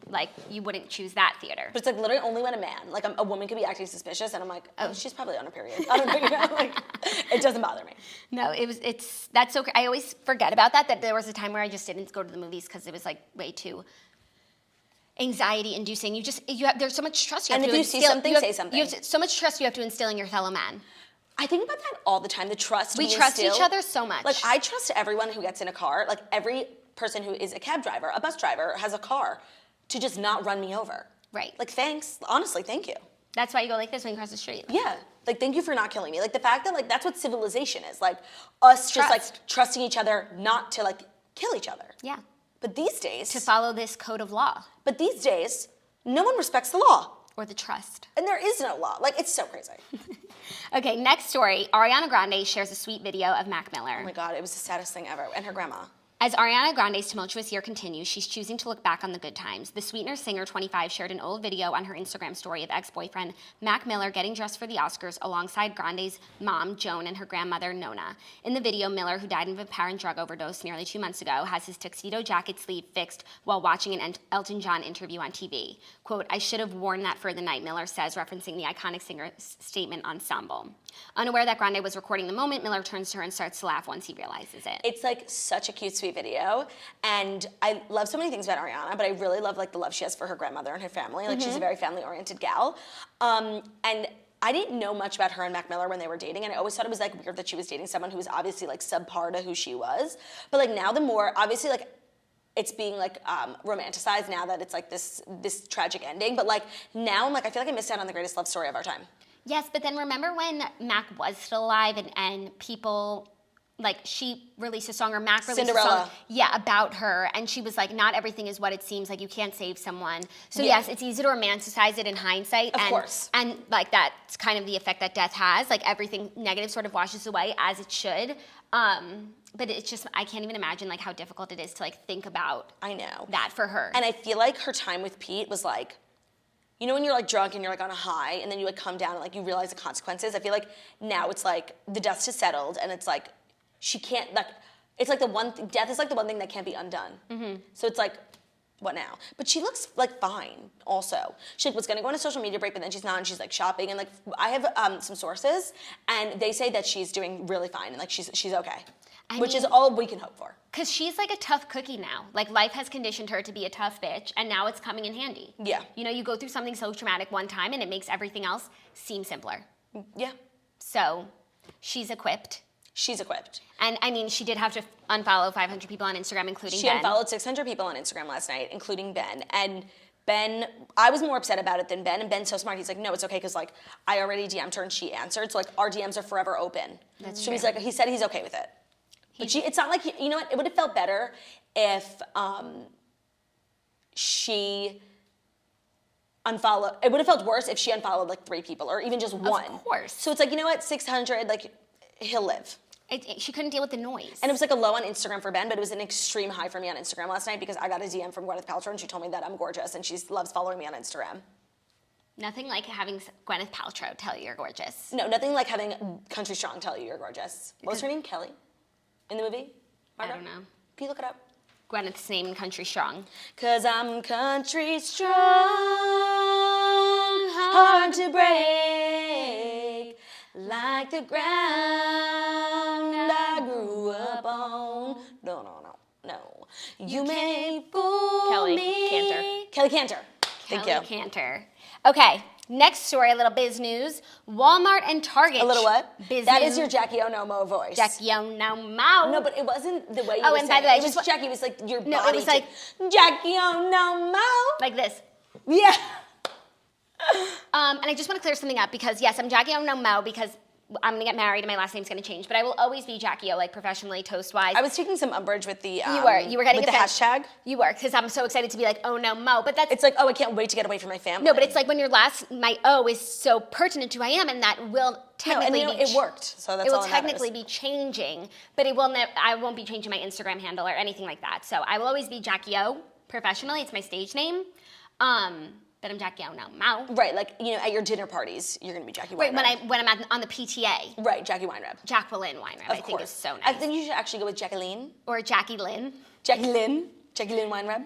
like you wouldn't choose that theater. But it's like literally only when a man, like a woman could be acting suspicious, and I'm like, oh, she's probably on her period. I don't know, you know, like, it doesn't bother me. No, that's so. I always forget about that there was a time where I just didn't go to the movies because it was like way too anxiety-inducing. There's so much trust you have And to if you instill. see something, say something. You have so much trust you have to instill in your fellow man. I think about that all the time. The trust We we trust each instill. other so much. Like, I trust everyone who gets in a car. Like, every person who is a cab driver, a bus driver, has a car, to just not run me over. Right. Like, thanks. Honestly, thank you. That's why you go like this when you cross the street. Yeah. Like, thank you for not killing me. Like, the fact that, like, that's what civilization is. Like, us just, like, trusting each other not to, like, kill each other. Yeah. But these days... To follow this code of law. But these days, no one respects the law. Or the trust. And there is no law. Like, it's so crazy. Okay, next story. Ariana Grande shares a sweet video of Mac Miller. Oh my God, it was the saddest thing ever. And her grandma. As Ariana Grande's tumultuous year continues, she's choosing to look back on the good times. The Sweetener singer, 25, shared an old video on her Instagram story of ex-boyfriend Mac Miller getting dressed for the Oscars alongside Grande's mom, Joan, and her grandmother, Nona. In the video, Miller, who died of a apparent drug overdose nearly 2 months ago, has his tuxedo jacket sleeve fixed while watching an Elton John interview on TV. Quote, "I should have worn that for the night," Miller says, referencing the iconic singer's statement ensemble. Unaware that Grande was recording the moment, Miller turns to her and starts to laugh once he realizes it. It's like such a cute, sweet video. And I love so many things about Ariana, but I really love like the love she has for her grandmother and her family. Like she's a very family-oriented gal. And I didn't know much about her and Mac Miller when they were dating, and I always thought it was like weird that she was dating someone who was obviously like subpar to who she was. But like now the more, obviously like it's being like romanticized now that it's like this tragic ending. But like now I'm like, I feel like I missed out on the greatest love story of our time. Yes, but then remember when Mac was still alive and people, like she released a song, or Mac released a Cinderella. song, yeah, about her, and she was like, not everything is what it seems, like you can't save someone. So yes, it's easy to romanticize it in hindsight. Of course. And like that's kind of the effect that death has, like everything negative sort of washes away as it should. But it's just, I can't even imagine like how difficult it is to like think about I know. that for her. And I feel like her time with Pete was like, you know when you're like drunk and you're like on a high and then you like come down and like you realize the consequences? I feel like now it's like the dust has settled and it's like she can't, like, it's like death is like the one thing that can't be undone. So it's like, what now? But she looks like fine also. She like was gonna go on a social media break, but then she's not, and she's like shopping, and like I have some sources and they say that she's doing really fine and like she's okay. Which is all we can hope for. Because she's like a tough cookie now. Like life has conditioned her to be a tough bitch, and now it's coming in handy. Yeah. You know, you go through something so traumatic one time and it makes everything else seem simpler. Yeah. So she's equipped. She's equipped. And I mean, she did have to unfollow 500 people on Instagram, including She Ben. unfollowed 600 people on Instagram last night, including Ben. And Ben, I was more upset about it than Ben, and Ben's so smart. He's like, no, it's okay, because like I already DM'd her and she answered, so like our DMs are forever open. That's so true. He's like, he said he's okay with it. But it's not like, you know what, it would have felt better if she unfollowed, it would have felt worse if she unfollowed like 3 people or even just one. Of course. So it's like, you know what, 600, like he'll live. She couldn't deal with the noise. And it was like a low on Instagram for Ben, but it was an extreme high for me on Instagram last night because I got a DM from Gwyneth Paltrow and she told me that I'm gorgeous and she loves following me on Instagram. Nothing like having Gwyneth Paltrow tell you you're gorgeous. No, nothing like having Country Strong tell you you're gorgeous. What was her name? Kelly? In the movie? I don't know. Can you look it up? Gwyneth's name in Country Strong. 'Cause I'm country strong, hard to break, like the ground I grew up on. No. You may fool Kelly me. Cantor. Kelly Cantor. Thank Kelly you. Cantor. Okay, next story, a little biz news. Walmart and Target. A little what? Biz That news. is your JackieONoMo voice. JackieONoMo. No, but it wasn't the way you Oh, were and saying by the way, it. It was just Jackie. It was like your No, it body. was like- JackieONoMo. Like this. Yeah. And I just want to clear something up because, yes, I'm JackieONoMo because I'm going to get married and my last name's going to change. But I will always be Jackie-O, like professionally, toast-wise. I was taking some umbrage with the You were getting with the offense- hashtag. You were, because I'm so excited to be like, oh no, Mo. But that's It's like, oh, I can't wait to get away from my family. no, but it's like when my O is so pertinent to who I am, and that will technically and be it worked. So that's it will all that technically matters. be changing, but it will I won't be changing my Instagram handle or anything like that. So I will always be Jackie-O professionally. It's my stage name. But I'm JackieONoMo. Right, like at your dinner parties, you're gonna be Jackie Right, Weinreb. when I'm on the PTA. Right, Jackie Weinreb. Jacqueline Weinreb, I think is so nice. I think you should actually go with Jacqueline. Or Jackie Lynn. Jacqueline Weinreb.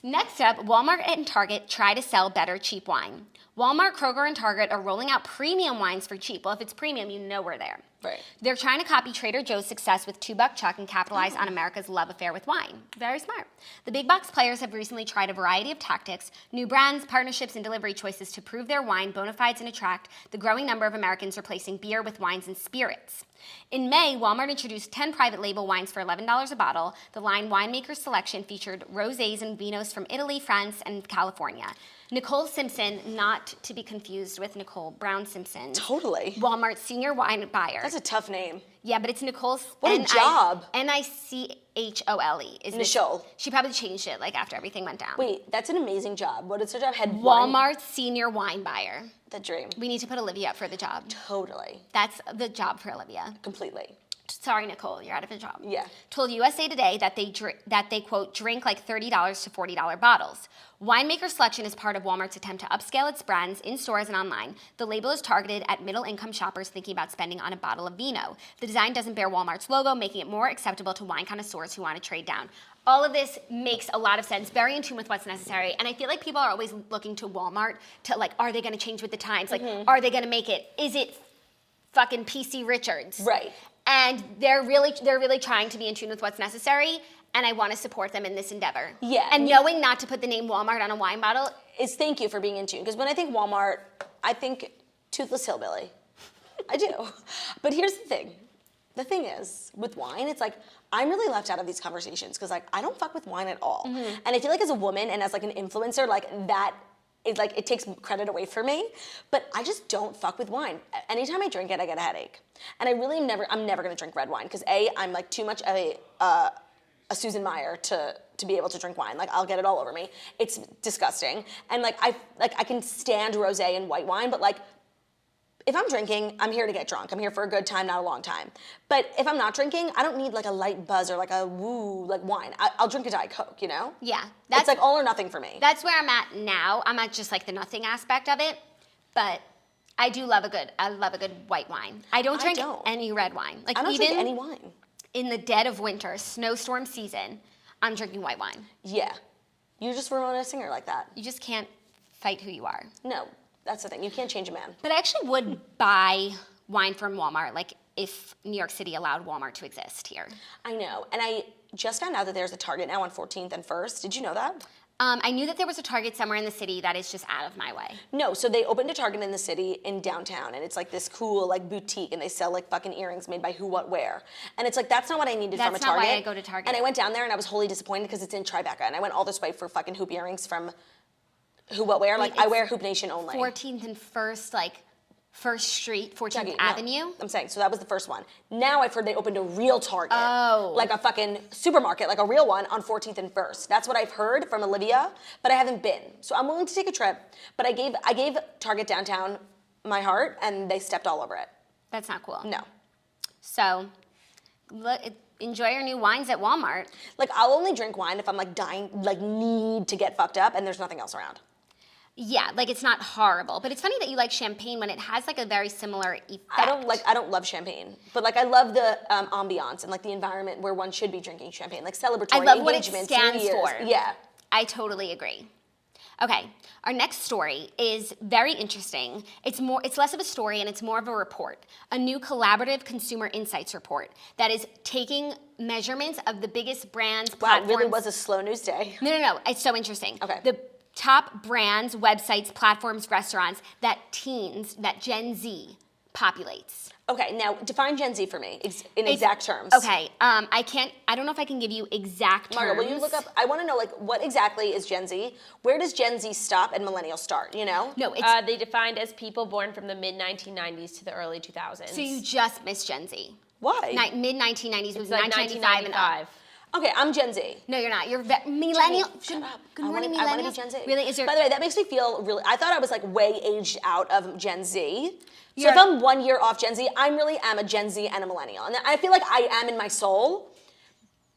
Next up, Walmart and Target try to sell better cheap wine. Walmart, Kroger, and Target are rolling out premium wines for cheap. Well, if it's premium, you know we're there. Right. They're trying to copy Trader Joe's success with $2 Chuck and capitalize on America's love affair with wine. Very smart. The big box players have recently tried a variety of tactics, new brands, partnerships, and delivery choices to prove their wine bona fides and attract the growing number of Americans replacing beer with wines and spirits. In May, Walmart introduced 10 private label wines for $11 a bottle. The line Winemaker's Selection featured rosés and vinos from Italy, France, and California. Nicole Simpson, not to be confused with Nicole Brown Simpson. Totally. Walmart's senior wine buyer. That's a tough name. Yeah, but it's Nicole's. What a job. Nichole. Nicole. She probably changed it like after everything went down. Wait, that's an amazing job. What is her job? Head Walmart's senior wine buyer. The dream. We need to put Olivia up for the job. Totally. That's the job for Olivia. Completely. Sorry, Nicole, you're out of a job. Yeah. Told USA Today that they quote drink like $30 to $40 bottles. Winemaker Selection is part of Walmart's attempt to upscale its brands in stores and online. The label is targeted at middle-income shoppers thinking about spending on a bottle of vino. The design doesn't bear Walmart's logo, making it more acceptable to wine connoisseurs who want to trade down. All of this makes a lot of sense, very in tune with what's necessary. And I feel like people are always looking to Walmart to like, are they going to change with the times? Like, are they going to make it? Is it fucking PC Richards? Right. And they're really trying to be in tune with what's necessary, and I want to support them in this endeavor. Yeah. And knowing not to put the name Walmart on a wine bottle Is thank you for being in tune. Because when I think Walmart, I think Toothless Hillbilly. I do. But here's the thing. The thing is, with wine, it's like, I'm really left out of these conversations because, like, I don't fuck with wine at all. And I feel like as a woman and as, like, an influencer, like, that is, like, it takes credit away from me. But I just don't fuck with wine. Anytime I drink it, I get a headache. And I'm never going to drink red wine because, A, I'm, like, too much of a Susan Meyer to be able to drink wine. Like, I'll get it all over me. It's disgusting. And, like, I can stand rosé and white wine, but, like, if I'm drinking, I'm here to get drunk. I'm here for a good time, not a long time. But if I'm not drinking, I don't need like a light buzz or like a woo, like wine. I'll drink a Diet Coke, you know? Yeah. It's like all or nothing for me. That's where I'm at now. I'm at just like the nothing aspect of it, but I love a good white wine. I don't drink any red wine. Like I don't even drink any wine. in the dead of winter, snowstorm season, I'm drinking white wine. Yeah. You just Ramona Singer like that. You just can't fight who you are. No, that's the thing. You can't change a man. But I actually would buy wine from Walmart, like if New York City allowed Walmart to exist here. I know. And I just found out that there's a Target now on 14th and 1st. Did you know that? I knew that there was a Target somewhere in the city that is just out of my way. No, so they opened a Target in the city in downtown, and it's like this cool like boutique, and they sell like fucking earrings made by Who What Wear, and it's like that's not what I needed from a That's Target. not why I go to Target. And I went down there, and I was wholly disappointed because it's in Tribeca, and I went all this way for fucking hoop earrings from Who What Wear. Like I wear Hoop Nation only. 14th and 1st, like First Street, 14th Jackie, no, Avenue. I'm saying, so that was the first one. Now I've heard they opened a real Target. Oh. Like a fucking supermarket, like a real one on 14th and 1st. That's what I've heard from Olivia, but I haven't been. So I'm willing to take a trip, but I gave Target downtown my heart, and they stepped all over it. That's not cool. No. So, enjoy your new wines at Walmart. Like, I'll only drink wine if I'm like dying, like need to get fucked up, and there's nothing else around. Yeah, like it's not horrible, but it's funny that you like champagne when it has like a very similar effect. I don't love champagne, but like I love the ambiance and like the environment where one should be drinking champagne, like celebratory I love what it engagements, stands New Year's. for. Yeah. I totally agree. Okay, our next story is very interesting. It's less of a story and it's more of a report. A new collaborative consumer insights report that is taking measurements of the biggest brands, Wow, platforms. it really was a slow news day. No. It's so interesting. Okay. The top brands, websites, platforms, restaurants that Gen Z populates. Okay, now define Gen Z for me in exact terms. Okay, I don't know if I can give you exact terms. Margo, will you look up? I want to know like what exactly is Gen Z? Where does Gen Z stop and millennials start? You know? No, it's They defined as people born from the mid-1990s to the early 2000s. so you just missed Gen Z. Why? Mid 1990s was It's like 1995 and up. 1995. Okay, I'm Gen Z. No, you're not. You're millennial. Shut up. Good morning, I want to millennial. be Gen Z. Really? Is there? By the way, that makes me feel really. I thought I was like way aged out of Gen Z. So You're- if I'm 1 year off Gen Z, I really am a Gen Z and a millennial, and I feel like I am in my soul.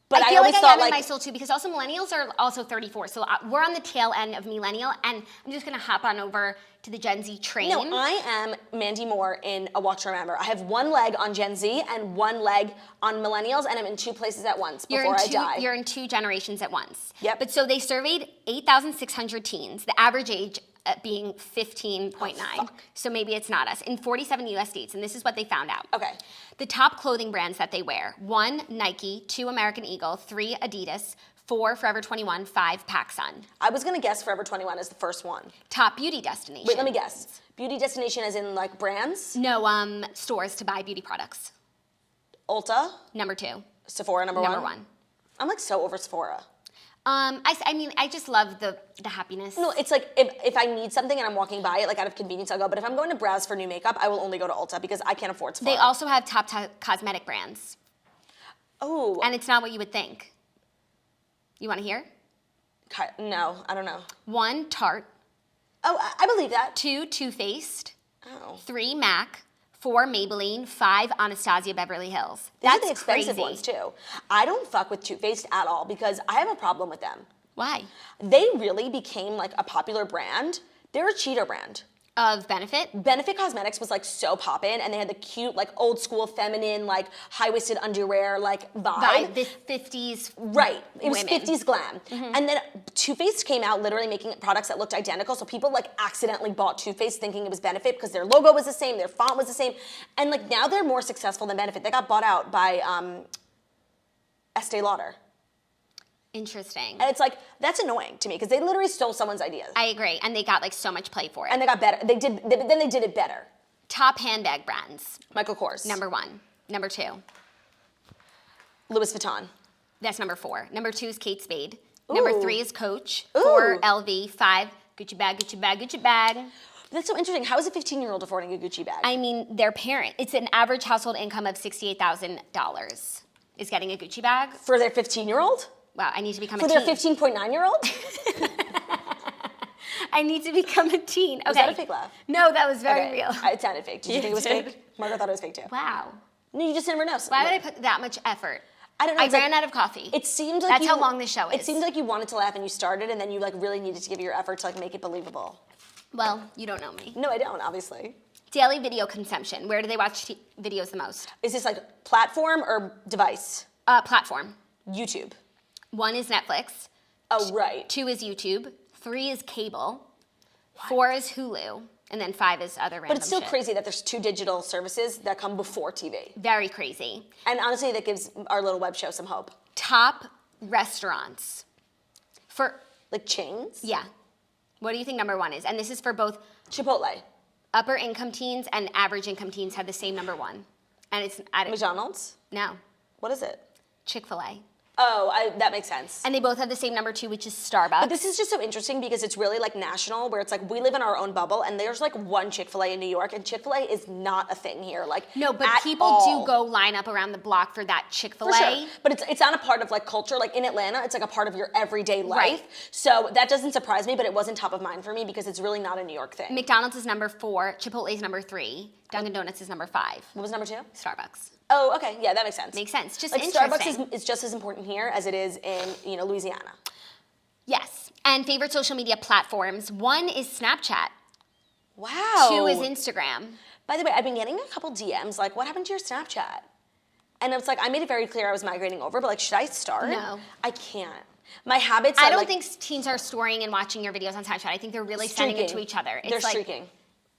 But I feel always like I thought am like in my soul too because also millennials are also 34. So we're on the tail end of millennial, and I'm just gonna hop on over to the Gen Z train. no, I am Mandy Moore in A Walk to Remember. I have one leg on Gen Z and one leg on millennials, and I'm in two places at once before I die. You're in two generations at once. Yep. But so they surveyed 8,600 teens, the average age being 15.9. fuck. So maybe it's not us. In 47 US states, and this is what they found out. Okay. The top clothing brands that they wear: 1, Nike; 2, American Eagle; 3, Adidas; 4, Forever 21; 5, PacSun. I was gonna guess Forever 21 is the first one. Top beauty destination. Wait, let me guess. Beauty destination as in like brands? No, stores to buy beauty products. Ulta, Number 2. Sephora number Number one. 1. I'm like so over Sephora. I mean, I just love the happiness. No, it's like if I need something and I'm walking by it, like out of convenience, I'll go. But if I'm going to browse for new makeup, I will only go to Ulta because I can't afford Sephora. They also have top cosmetic brands, Oh, and it's not what you would think. You want to hear? no, I don't know. 1, Tarte; Oh, I believe that. 2, Too Faced; Oh. 3, MAC; 4, Maybelline; 5, Anastasia Beverly Hills. These That's are the expensive crazy. ones too. I don't fuck with Too Faced at all because I have a problem with them. Why? They really became like a popular brand. They're a cheater brand. Of Benefit? Benefit Cosmetics was like so poppin', and they had the cute, like old school, feminine, like high-waisted underwear, like vibe. This 50s. Right. It was women. 50s glam. And then Too Faced came out literally making products that looked identical. So people like accidentally bought Too Faced thinking it was Benefit because their logo was the same, their font was the same. And like now they're more successful than Benefit. They got bought out by Estee Lauder. Interesting. And it's like, that's annoying to me because they literally stole someone's ideas. I agree, and they got like so much play for it. And they got better. Then they did it better. Top handbag brands. Michael Kors. Number 1. Number 2. Louis Vuitton. That's number 4. Number 2 is Kate Spade. Number Ooh. 3 is Coach. Ooh. 4, LV. 5, Gucci bag, Gucci bag, Gucci bag. That's so interesting. How is a 15-year-old affording a Gucci bag? I mean, their parent. It's an average household income of $68,000 is getting a Gucci bag. For their 15-year-old? Wow, I need to become For a their teen. 15.9-year-old? I need to become a teen. Okay. Was that a fake laugh? No, that was very Okay. real. It sounded fake. Did you think it was fake? Margo thought it was fake too. Wow. No, you just never know. Why would I put that much effort? I don't know. I it's like- ran out of coffee. It seemed like That's how long this show It is. seemed like you wanted to laugh and you started, and then you like really needed to give your effort to like make it believable. Well, you don't know me. No, I don't. Obviously. Daily video consumption. Where do they watch videos the most? Is this like platform or device? Platform. YouTube. 1 is Netflix. Oh, right. 2 is YouTube. 3 is cable. 4 is Hulu. And then 5 is other random But it's still shit. crazy that there's 2 digital services that come before TV. Very crazy. And honestly, that gives our little web show some hope. Top restaurants. Like chains? Yeah. What do you think number 1 is? And this is for both Chipotle. upper income teens and average income teens have the same number 1. And it's, McDonald's? no, What is it? Chick-fil-A. Oh, that makes sense. And they both have the same number 2, which is Starbucks. But this is just so interesting because it's really like national, where it's like we live in our own bubble, and there's like one Chick-fil-A in New York, and Chick-fil-A is not a thing here. Like No, but at people all. do go line up around the block for that Chick-fil-A. For sure. But it's not a part of like culture. Like in Atlanta, it's like a part of your everyday life. Right. So that doesn't surprise me, but it wasn't top of mind for me because it's really not a New York thing. McDonald's is number 4, Chipotle is number 3, Dunkin' Donuts is number 5, What was number 2? Starbucks. Oh, okay. Yeah, that makes sense. Makes sense. Just like interesting. Starbucks is just as important here as it is in Louisiana. Yes. And favorite social media platforms. 1 is Snapchat. Wow. 2 is Instagram. By the way, I've been getting a couple DMs like, what happened to your Snapchat? And it's like, I made it very clear I was migrating over, but like, should I start? No. I can't. My habits I are don't like, think teens are storing and watching your videos on Snapchat. I think they're really sending it to each other. They're streaking.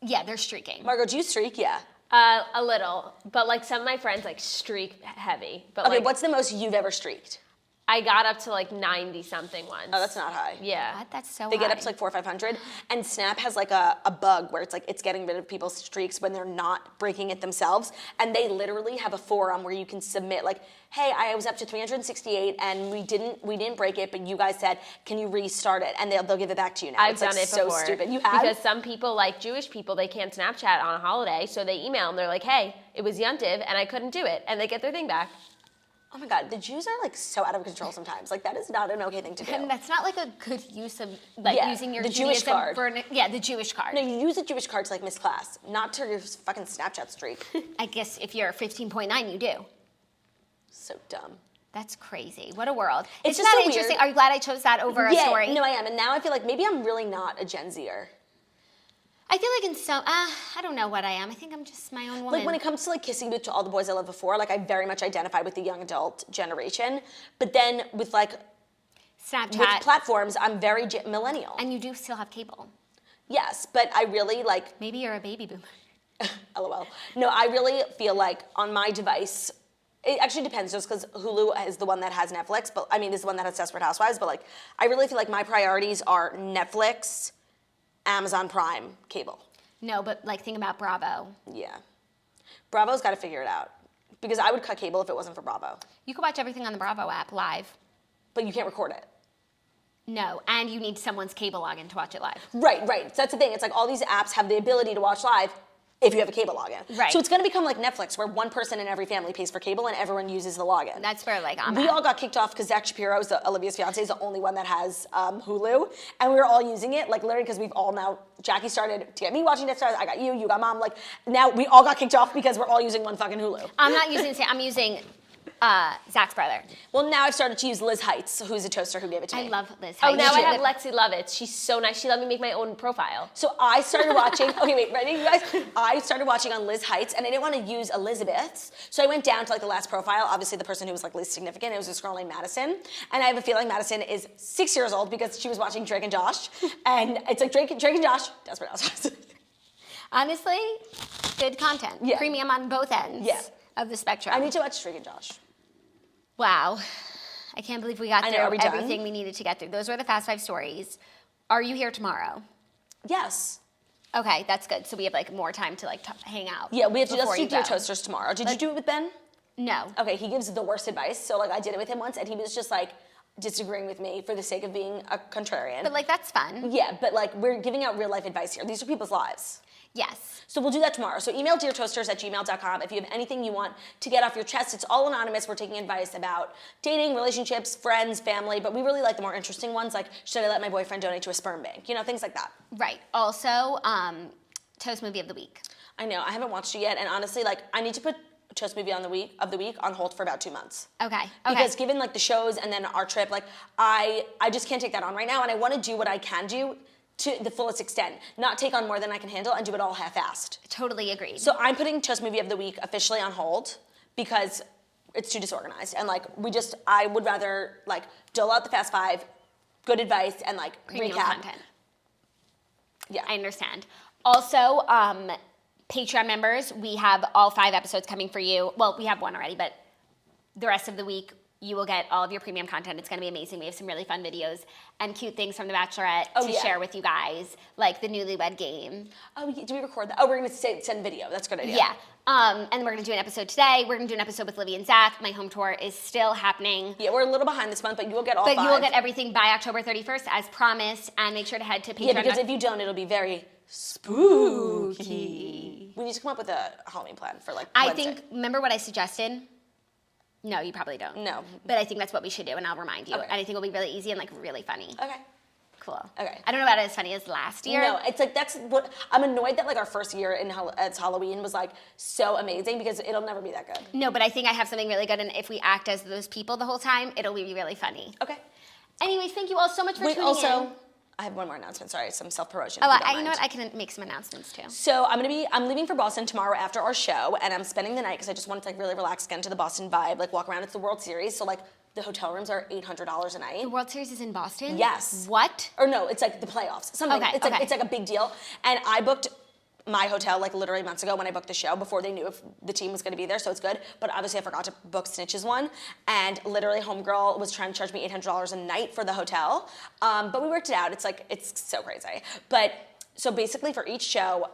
Yeah, they're streaking. Margot, do you streak? Yeah. A little, but like some of my friends like streak heavy. But Okay, like, what's the most you've ever streaked? I got up to like 90 something once. Oh, that's not high. Yeah. What? That's so They high. get up to like 400 or 500. And Snap has like a bug where it's like it's getting rid of people's streaks when they're not breaking it themselves. And they literally have a forum where you can submit like, hey, I was up to 368 and we didn't break it, but you guys said, can you restart it? And they'll give it back to you now. I've it's done like it so before. stupid. You have? Because some people, like Jewish people, they can't Snapchat on a holiday, so they email them. They're like, hey, it was Yontiv and I couldn't do it. And they get their thing back. Oh my God, the Jews are like so out of control sometimes. Like that is not an okay thing to do. And that's not like a good use of like Yeah, using your the Jewish Judaism card. for the Jewish card. No, you use a Jewish card to like miss class, not to your fucking Snapchat streak. I guess if you're 15.9, you do. So dumb. That's crazy. What a world. It's Isn't just that so interesting? weird. Are you glad I chose that over a story? No, I am. And now I feel like maybe I'm really not a Gen Zer. I feel like in some, I don't know what I am. I think I'm just my own woman. Like when it comes to like kissing booth to all the boys I loved before, like I very much identify with the young adult generation. But then with like Snapchat. with platforms, I'm very millennial. And you do still have cable. Yes, but I really like, Maybe you're a baby boomer. LOL. No, I really feel like on my device, it actually depends just because Hulu is the one that has Netflix, but I mean, is the one that has Desperate Housewives, but like I really feel like my priorities are Netflix, Amazon Prime, cable. No, but like think about Bravo. Yeah. Bravo's got to figure it out. Because I would cut cable if it wasn't for Bravo. You can watch everything on the Bravo app live. But you can't record it. No, and you need someone's cable login to watch it live. Right. So that's the thing. It's like all these apps have the ability to watch live if you have a cable login. Right. So it's going to become like Netflix, where one person in every family pays for cable and everyone uses the login. That's where like I'm We at. all got kicked off because Zach Shapiro, Olivia's fiance, is the only one that has Hulu, and we were all using it, like literally because we've all now. Jackie started to get me watching Netflix. I got you got mom. Like now we all got kicked off because we're all using one fucking Hulu. I'm not using, I'm using Zach's brother. Well, now I've started to use Liz Heights, who's a toaster who gave it to me. I love Liz. Oh, Height. now She I have lived- Lexi Lovitz. She's so nice. She let me make my own profile. So I started watching, okay, wait, ready, you guys? I started watching on Liz Heights, and I didn't want to use Elizabeth's, so I went down to like the last profile, obviously the person who was like least significant, it was this girl named Madison, and I have a feeling Madison is 6 years old because she was watching Drake and Josh, and it's like Drake and Josh, Desperate Housewives. Honestly, good content. Yeah. Premium on both ends Yeah. of the spectrum. I need to watch Drake and Josh. Wow. I can't believe we got I know, through are we done? everything we needed to get through. Those were the Fast 5 stories. Are you here tomorrow? Yes. Okay, that's good. So we have like more time to like hang out. Yeah, we have to before just you do your go. toasters tomorrow. Did you do it with Ben? No. Okay, he gives the worst advice, so like I did it with him once, and he was just like disagreeing with me for the sake of being a contrarian. But like that's fun. Yeah, but like we're giving out real life advice here. These are people's lives. Yes. So we'll do that tomorrow. So email deartoasters@gmail.com if you have anything you want to get off your chest. It's all anonymous. We're taking advice about dating, relationships, friends, family, but we really like the more interesting ones, like should I let my boyfriend donate to a sperm bank? You know, things like that. Right. Also, Toast Movie of the Week. I know, I haven't watched it yet, and honestly, like I need to put Toast Movie of the Week on hold for about 2 months. Okay. Because given like the shows and then our trip, like I just can't take that on right now, and I want to do what I can do to the fullest extent, not take on more than I can handle and do it all half-assed. Totally agreed. So I'm putting Toast Movie of the Week officially on hold because it's too disorganized. And like I would rather like dole out the Fast Five, good advice, and like Premium recap. content. Yeah. I understand. Also, Patreon members, we have all 5 episodes coming for you. Well, we have one already, but the rest of the week, you will get all of your premium content. It's going to be amazing. We have some really fun videos and cute things from The Bachelorette to share with you guys, like the newlywed game. Oh, do we record that? Oh, we're going to send video. That's a good idea. Yeah. And we're going to do an episode today. We're going to do an episode with Livy and Zach. My home tour is still happening. Yeah, we're a little behind this month, but you will get all But 5. you will get everything by October 31st as promised. And make sure to head to Patreon. Yeah, because if you don't, it'll be very spooky. We need to come up with a Halloween plan for like Wednesday. Remember what I suggested? No, you probably don't. No. But I think that's what we should do, and I'll remind you. Okay. And I think it'll be really easy and like really funny. Okay. Cool. Okay. I don't know about it as funny as last year. No, it's like that's what I'm annoyed that like our first year as Halloween was like so amazing because it'll never be that good. No, but I think I have something really good, and if we act as those people the whole time, it'll be really funny. Okay. Anyways, thank you all so much for tuning in. I have one more announcement. Sorry, some self-promotion. Oh, you know what? I can make some announcements too. So I'm leaving for Boston tomorrow after our show, and I'm spending the night because I just wanted to like really relax, get into the Boston vibe, like walk around. It's the World Series, so like the hotel rooms are $800 a night. The World Series is in Boston? Yes. What? Or no, it's like the playoffs. Something. Okay, It's like a big deal. And I booked my hotel like literally months ago when I booked the show before they knew if the team was going to be there, so it's good. But obviously I forgot to book Snitch's one, and literally homegirl was trying to charge me $800 a night for the hotel. But we worked it out. It's so crazy. But so basically for each show,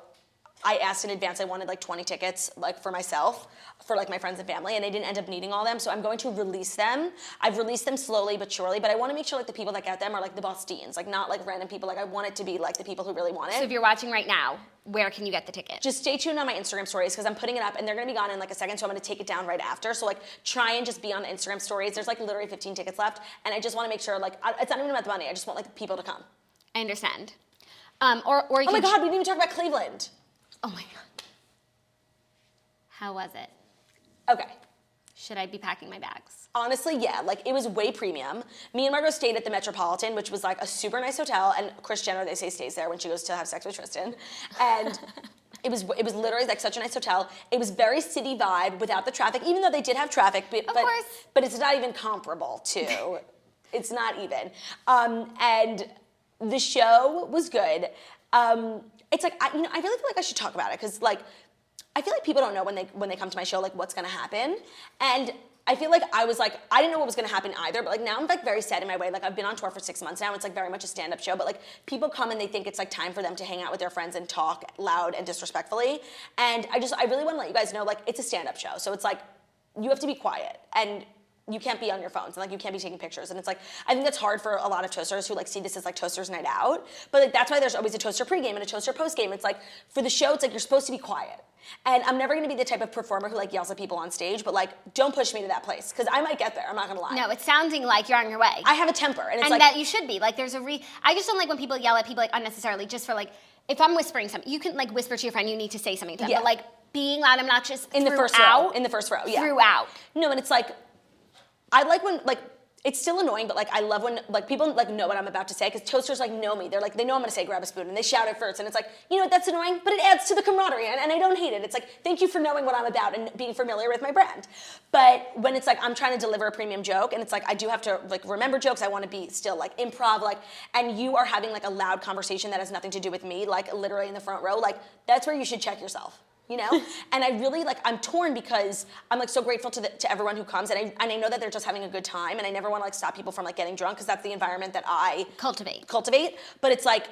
I asked in advance. I wanted like 20 tickets, like for myself, for like my friends and family, and I didn't end up needing all them. So I'm going to release them. I've released them slowly but surely, but I want to make sure like the people that get them are like the Bostonians, like not like random people. Like I want it to be like the people who really want it. So if you're watching right now, where can you get the ticket? Just stay tuned on my Instagram stories because I'm putting it up and they're gonna be gone in like a second, so I'm gonna take it down right after. So like try and just be on the Instagram stories. There's like literally 15 tickets left, and I just want to make sure like it's not even about the money. I just want like people to come. I understand. Oh my God, we didn't even talk about Cleveland. Oh my God. How was it? Okay. Should I be packing my bags? Honestly, yeah, like it was way premium. Me and Margot stayed at the Metropolitan, which was like a super nice hotel, and Kris Jenner, they say, stays there when she goes to have sex with Tristan. And it was literally like such a nice hotel. It was very city vibe without the traffic, even though they did have traffic, but it's not even comparable to, it's not even. And the show was good. It's like, I really feel like I should talk about it, because like, I feel like people don't know when they come to my show, like what's gonna happen. And I feel like I didn't know what was gonna happen either, but like now I'm like very set in my way. Like I've been on tour for 6 months now. It's like very much a stand-up show, but like people come and they think it's like time for them to hang out with their friends and talk loud and disrespectfully. And I really wanna let you guys know, like it's a stand-up show. So it's like, you have to be quiet and you can't be on your phones and like you can't be taking pictures. And it's like, I think that's hard for a lot of toasters who like see this as like Toasters Night Out. But like that's why there's always a toaster pregame and a toaster postgame. It's like, for the show, it's like you're supposed to be quiet. And I'm never gonna be the type of performer who like yells at people on stage, but like, don't push me to that place, because I might get there, I'm not gonna lie. No, it's sounding like you're on your way. I have a temper, and it's and like- that you should be. Like there's I just don't like when people yell at people like unnecessarily, just for like, if I'm whispering something, you can like whisper to your friend, you need to say something to them, Yeah. but like being loud, obnoxious in the first row, yeah. Throughout. No, and it's like, I like when, like, it's still annoying, but like I love when like people like know what I'm about to say, because toasters like know me. They're like, they know I'm gonna say grab a spoon, and they shout it first, and it's like, you know what, that's annoying, but it adds to the camaraderie, and I don't hate it. It's like, thank you for knowing what I'm about and being familiar with my brand. But when it's like I'm trying to deliver a premium joke, and it's like I do have to like remember jokes, I want to be still like improv, like, and you are having like a loud conversation that has nothing to do with me, like literally in the front row, like that's where you should check yourself. You know? And I really like, I'm torn because I'm like so grateful to everyone who comes, and I know that they're just having a good time, and I never want to like stop people from like getting drunk, because that's the environment that I cultivate. But it's like,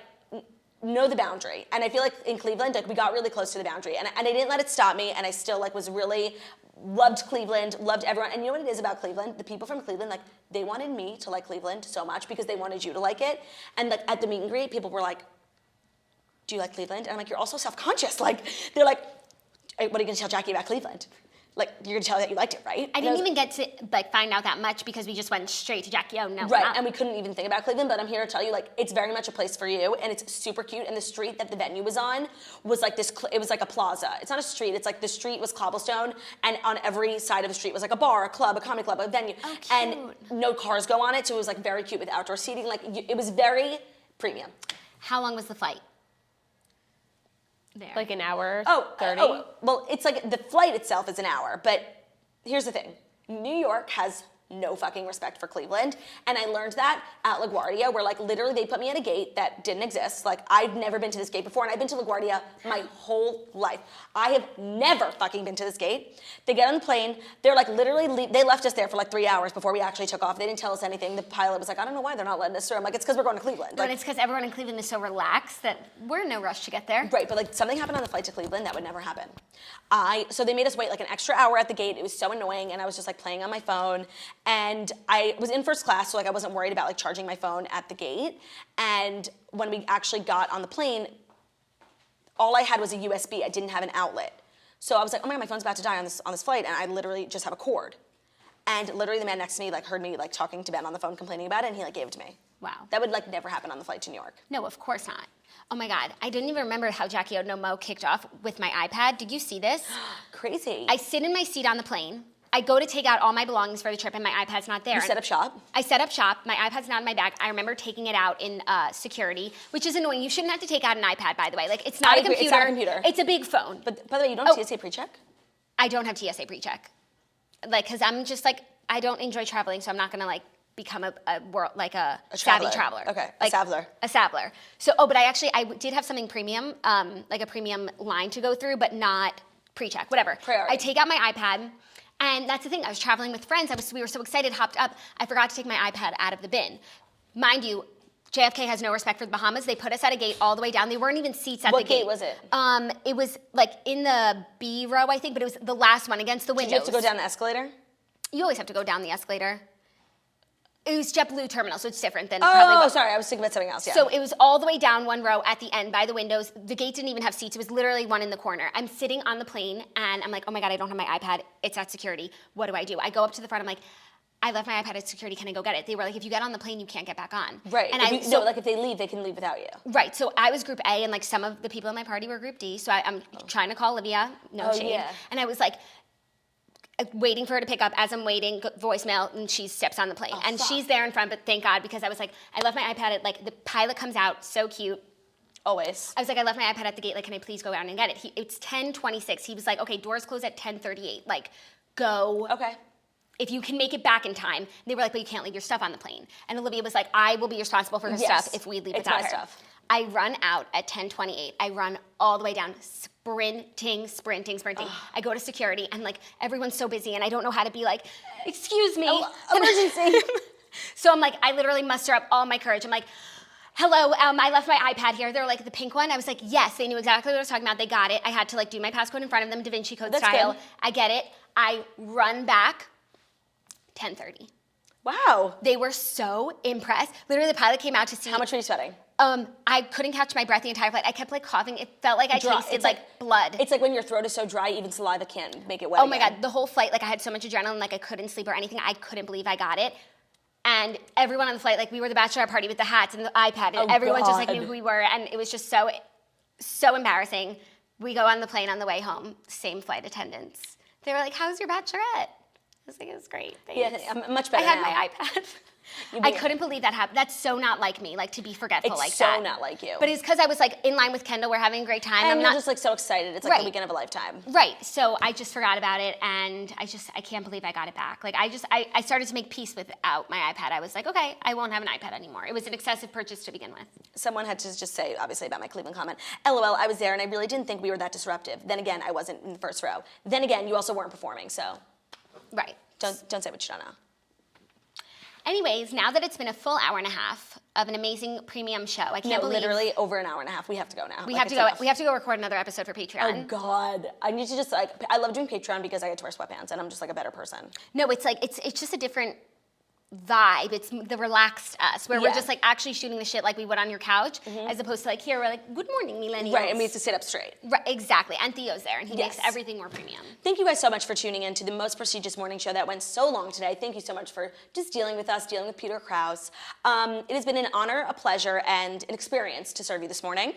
know the boundary. And I feel like in Cleveland, like we got really close to the boundary, and I didn't let it stop me, and I still like was really, loved Cleveland, loved everyone. And you know what it is about Cleveland? The people from Cleveland, like they wanted me to like Cleveland so much because they wanted you to like it. And like at the meet and greet, people were like, do you like Cleveland? And I'm like, you're also self-conscious. Like, they're like, what are you gonna tell Jackie about Cleveland? Like, you're gonna tell her that you liked it, right? I didn't even get to like find out that much because we just went straight to JackieONoMo. Right, and we couldn't even think about Cleveland, but I'm here to tell you, like, it's very much a place for you, and it's super cute, and the street that the venue was on was like this, it was like a plaza. It's not a street, it's like the street was cobblestone, and on every side of the street was like a bar, a club, a comedy club, a venue. Oh, cute. And no cars go on it, so it was like very cute with outdoor seating. Like, it was very premium. How long was the flight? There. Like an hour, 30? Well, it's like the flight itself is an hour, but here's the thing. New York has no fucking respect for Cleveland, and I learned that at LaGuardia, where like literally they put me at a gate that didn't exist. Like, I'd never been to this gate before, and I've been to LaGuardia my whole life. I have never fucking been to this gate. They get on the plane, they're like literally, they left us there for like 3 hours before we actually took off. They didn't tell us anything. The pilot was like, I don't know why they're not letting us through. I'm like, it's because we're going to Cleveland. But Like, it's because everyone in Cleveland is so relaxed that we're in no rush to get there. right, but like something happened on the flight to Cleveland that would never happen. So they made us wait like an extra hour at the gate. It was so annoying, and I was just like playing on my phone, and I was in first class, so like I wasn't worried about like charging my phone at the gate. And when we actually got on the plane, all I had was a USB. I didn't have an outlet. So I was like, oh my God, my phone's about to die on this flight, and I literally just have a cord. And literally the man next to me like heard me like talking to Ben on the phone, complaining about it, and he like gave it to me. Wow. That would like never happen on the flight to New York. No, of course not. Oh my God, I didn't even remember how JackieONoMo kicked off with my iPad. Did you see this? Crazy. I sit in my seat on the plane. I go to take out all my belongings for the trip and my iPad's not there. You set up shop? I set up shop. My iPad's not in my bag. I remember taking it out in security, which is annoying. You shouldn't have to take out an iPad, by the way. Like, it's not a agree. computer. It's not a computer. It's a big phone. But by the way, you don't have TSA pre-check? I don't have TSA pre-check. Like, because I'm just like, I don't enjoy traveling, so I'm not going to like become a savvy traveler. Okay, like, a saveler. A saveler. So, but I did have something premium, like a premium line to go through, but not pre-check, whatever. Priority. I take out my iPad, and that's the thing. I was traveling with friends. We were so excited, hopped up. I forgot to take my iPad out of the bin. Mind you, JFK has no respect for the Bahamas. They put us at a gate all the way down. They weren't even seats at the gate. What gate was it? It was like in the B row, I think, but it was the last one against the windows. Did you have to go down the escalator? You always have to go down the escalator. It was JetBlue terminal, so it's different than Oh, sorry, I was thinking about something else. Yeah. So it was all the way down one row at the end by the windows. The gate didn't even have seats. It was literally one in the corner. I'm sitting on the plane, and I'm like, oh my God, I don't have my iPad. It's at security. What do? I go up to the front. I'm like, I left my iPad at security. Can I go get it? They were like, if you get on the plane, you can't get back on. Right. And like if they leave, they can leave without you. Right. So I was Group A, and like some of the people in my party were Group D. So I'm trying to call Olivia. No shade. Yeah. And I was like, waiting for her to pick up. As I'm waiting, voicemail, and she steps on the plane. And fuck. she's there in front, but thank God, because I was like, I left my iPad at, like, the pilot comes out, so cute. Always. I was like, I left my iPad at the gate, like, can I please go down and get it? It's 10:26. He was like, okay, doors close at 10:38. Like, go. Okay. If you can make it back in time. They were like, but you can't leave your stuff on the plane. And Olivia was like, I will be responsible for her Yes. stuff if we leave It's without my her. stuff. I run out at 10:28. I run all the way down, sprinting. I go to security, and like everyone's so busy, and I don't know how to be like, excuse me. Emergency. So I'm like, I literally muster up all my courage. I'm like, hello, I left my iPad here. They're like, the pink one? I was like, yes. They knew exactly what I was talking about. They got it. I had to like do my passcode in front of them, Da Vinci Code That's style. good. I get it. I run back, 10:30. Wow. They were so impressed. Literally, the pilot came out to see. How much were you sweating? I couldn't catch my breath the entire flight. I kept like coughing. It felt like I tasted It's like blood. It's like when your throat is so dry, even saliva can't make it wet. Oh my again. God, the whole flight, like I had so much adrenaline, like I couldn't sleep or anything. I couldn't believe I got it. And everyone on the flight, like we were the Bachelorette party with the hats and the iPad, and everyone just like knew who we were, and it was just so embarrassing. We go on the plane on the way home, same flight attendants. They were like, "How's your Bachelorette?" I was like, "It was great. Thanks." Yeah, I'm much better I had now. my iPad. I couldn't believe that happened. That's so not like me, like to be forgetful It's like so that. not like you. But it's because I was like in line with Kendall. We're having a great time. And I'm you're not just like so excited. It's like Right. the weekend of a lifetime. right. So I just forgot about it, and I can't believe I got it back. Like I started to make peace without my iPad. I was like, okay, I won't have an iPad anymore. It was an excessive purchase to begin with. Someone had to just say, obviously, about my Cleveland comment, LOL, I was there and I really didn't think we were that disruptive. Then again, I wasn't in the first row. Then again, you also weren't performing, so Right. don't say what you don't know. Anyways, now that it's been a full hour and a half of an amazing premium show, I can't believe literally over an hour and a half. We have to go now. we Like, have to it's go. enough. We have to go record another episode for Patreon. Oh God, I need to just like. I love doing Patreon because I get to wear sweatpants and I'm just like a better person. No, it's like it's just a different vibe. It's the relaxed us, where Yeah. we're just like actually shooting the shit like we would on your couch, as opposed to like here we're like, good morning, millennials. Right, and we have to sit up straight. Right, exactly. And Theo's there, and he Yes. makes everything more premium. Thank you guys so much for tuning in to the most prestigious morning show that went so long today. Thank you so much for just dealing with us, dealing with Peter Krause. It has been an honor, a pleasure, and an experience to serve you this morning.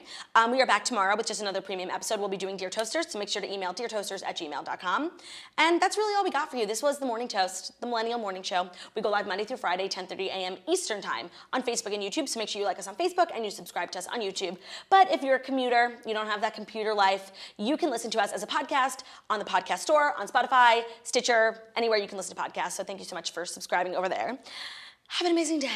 We are back tomorrow with just another premium episode. We'll be doing Dear Toasters, so make sure to email deartoasters@gmail.com. And that's really all we got for you. This was the Morning Toast, the Millennial Morning Show. We go live Monday through Friday, 10:30 a.m. Eastern Time on Facebook and YouTube, so make sure you like us on Facebook and you subscribe to us on YouTube. But if you're a commuter, you don't have that computer life, you can listen to us as a podcast on the podcast store, on Spotify, Stitcher, anywhere you can listen to podcasts. So thank you so much for subscribing over there. Have an amazing day.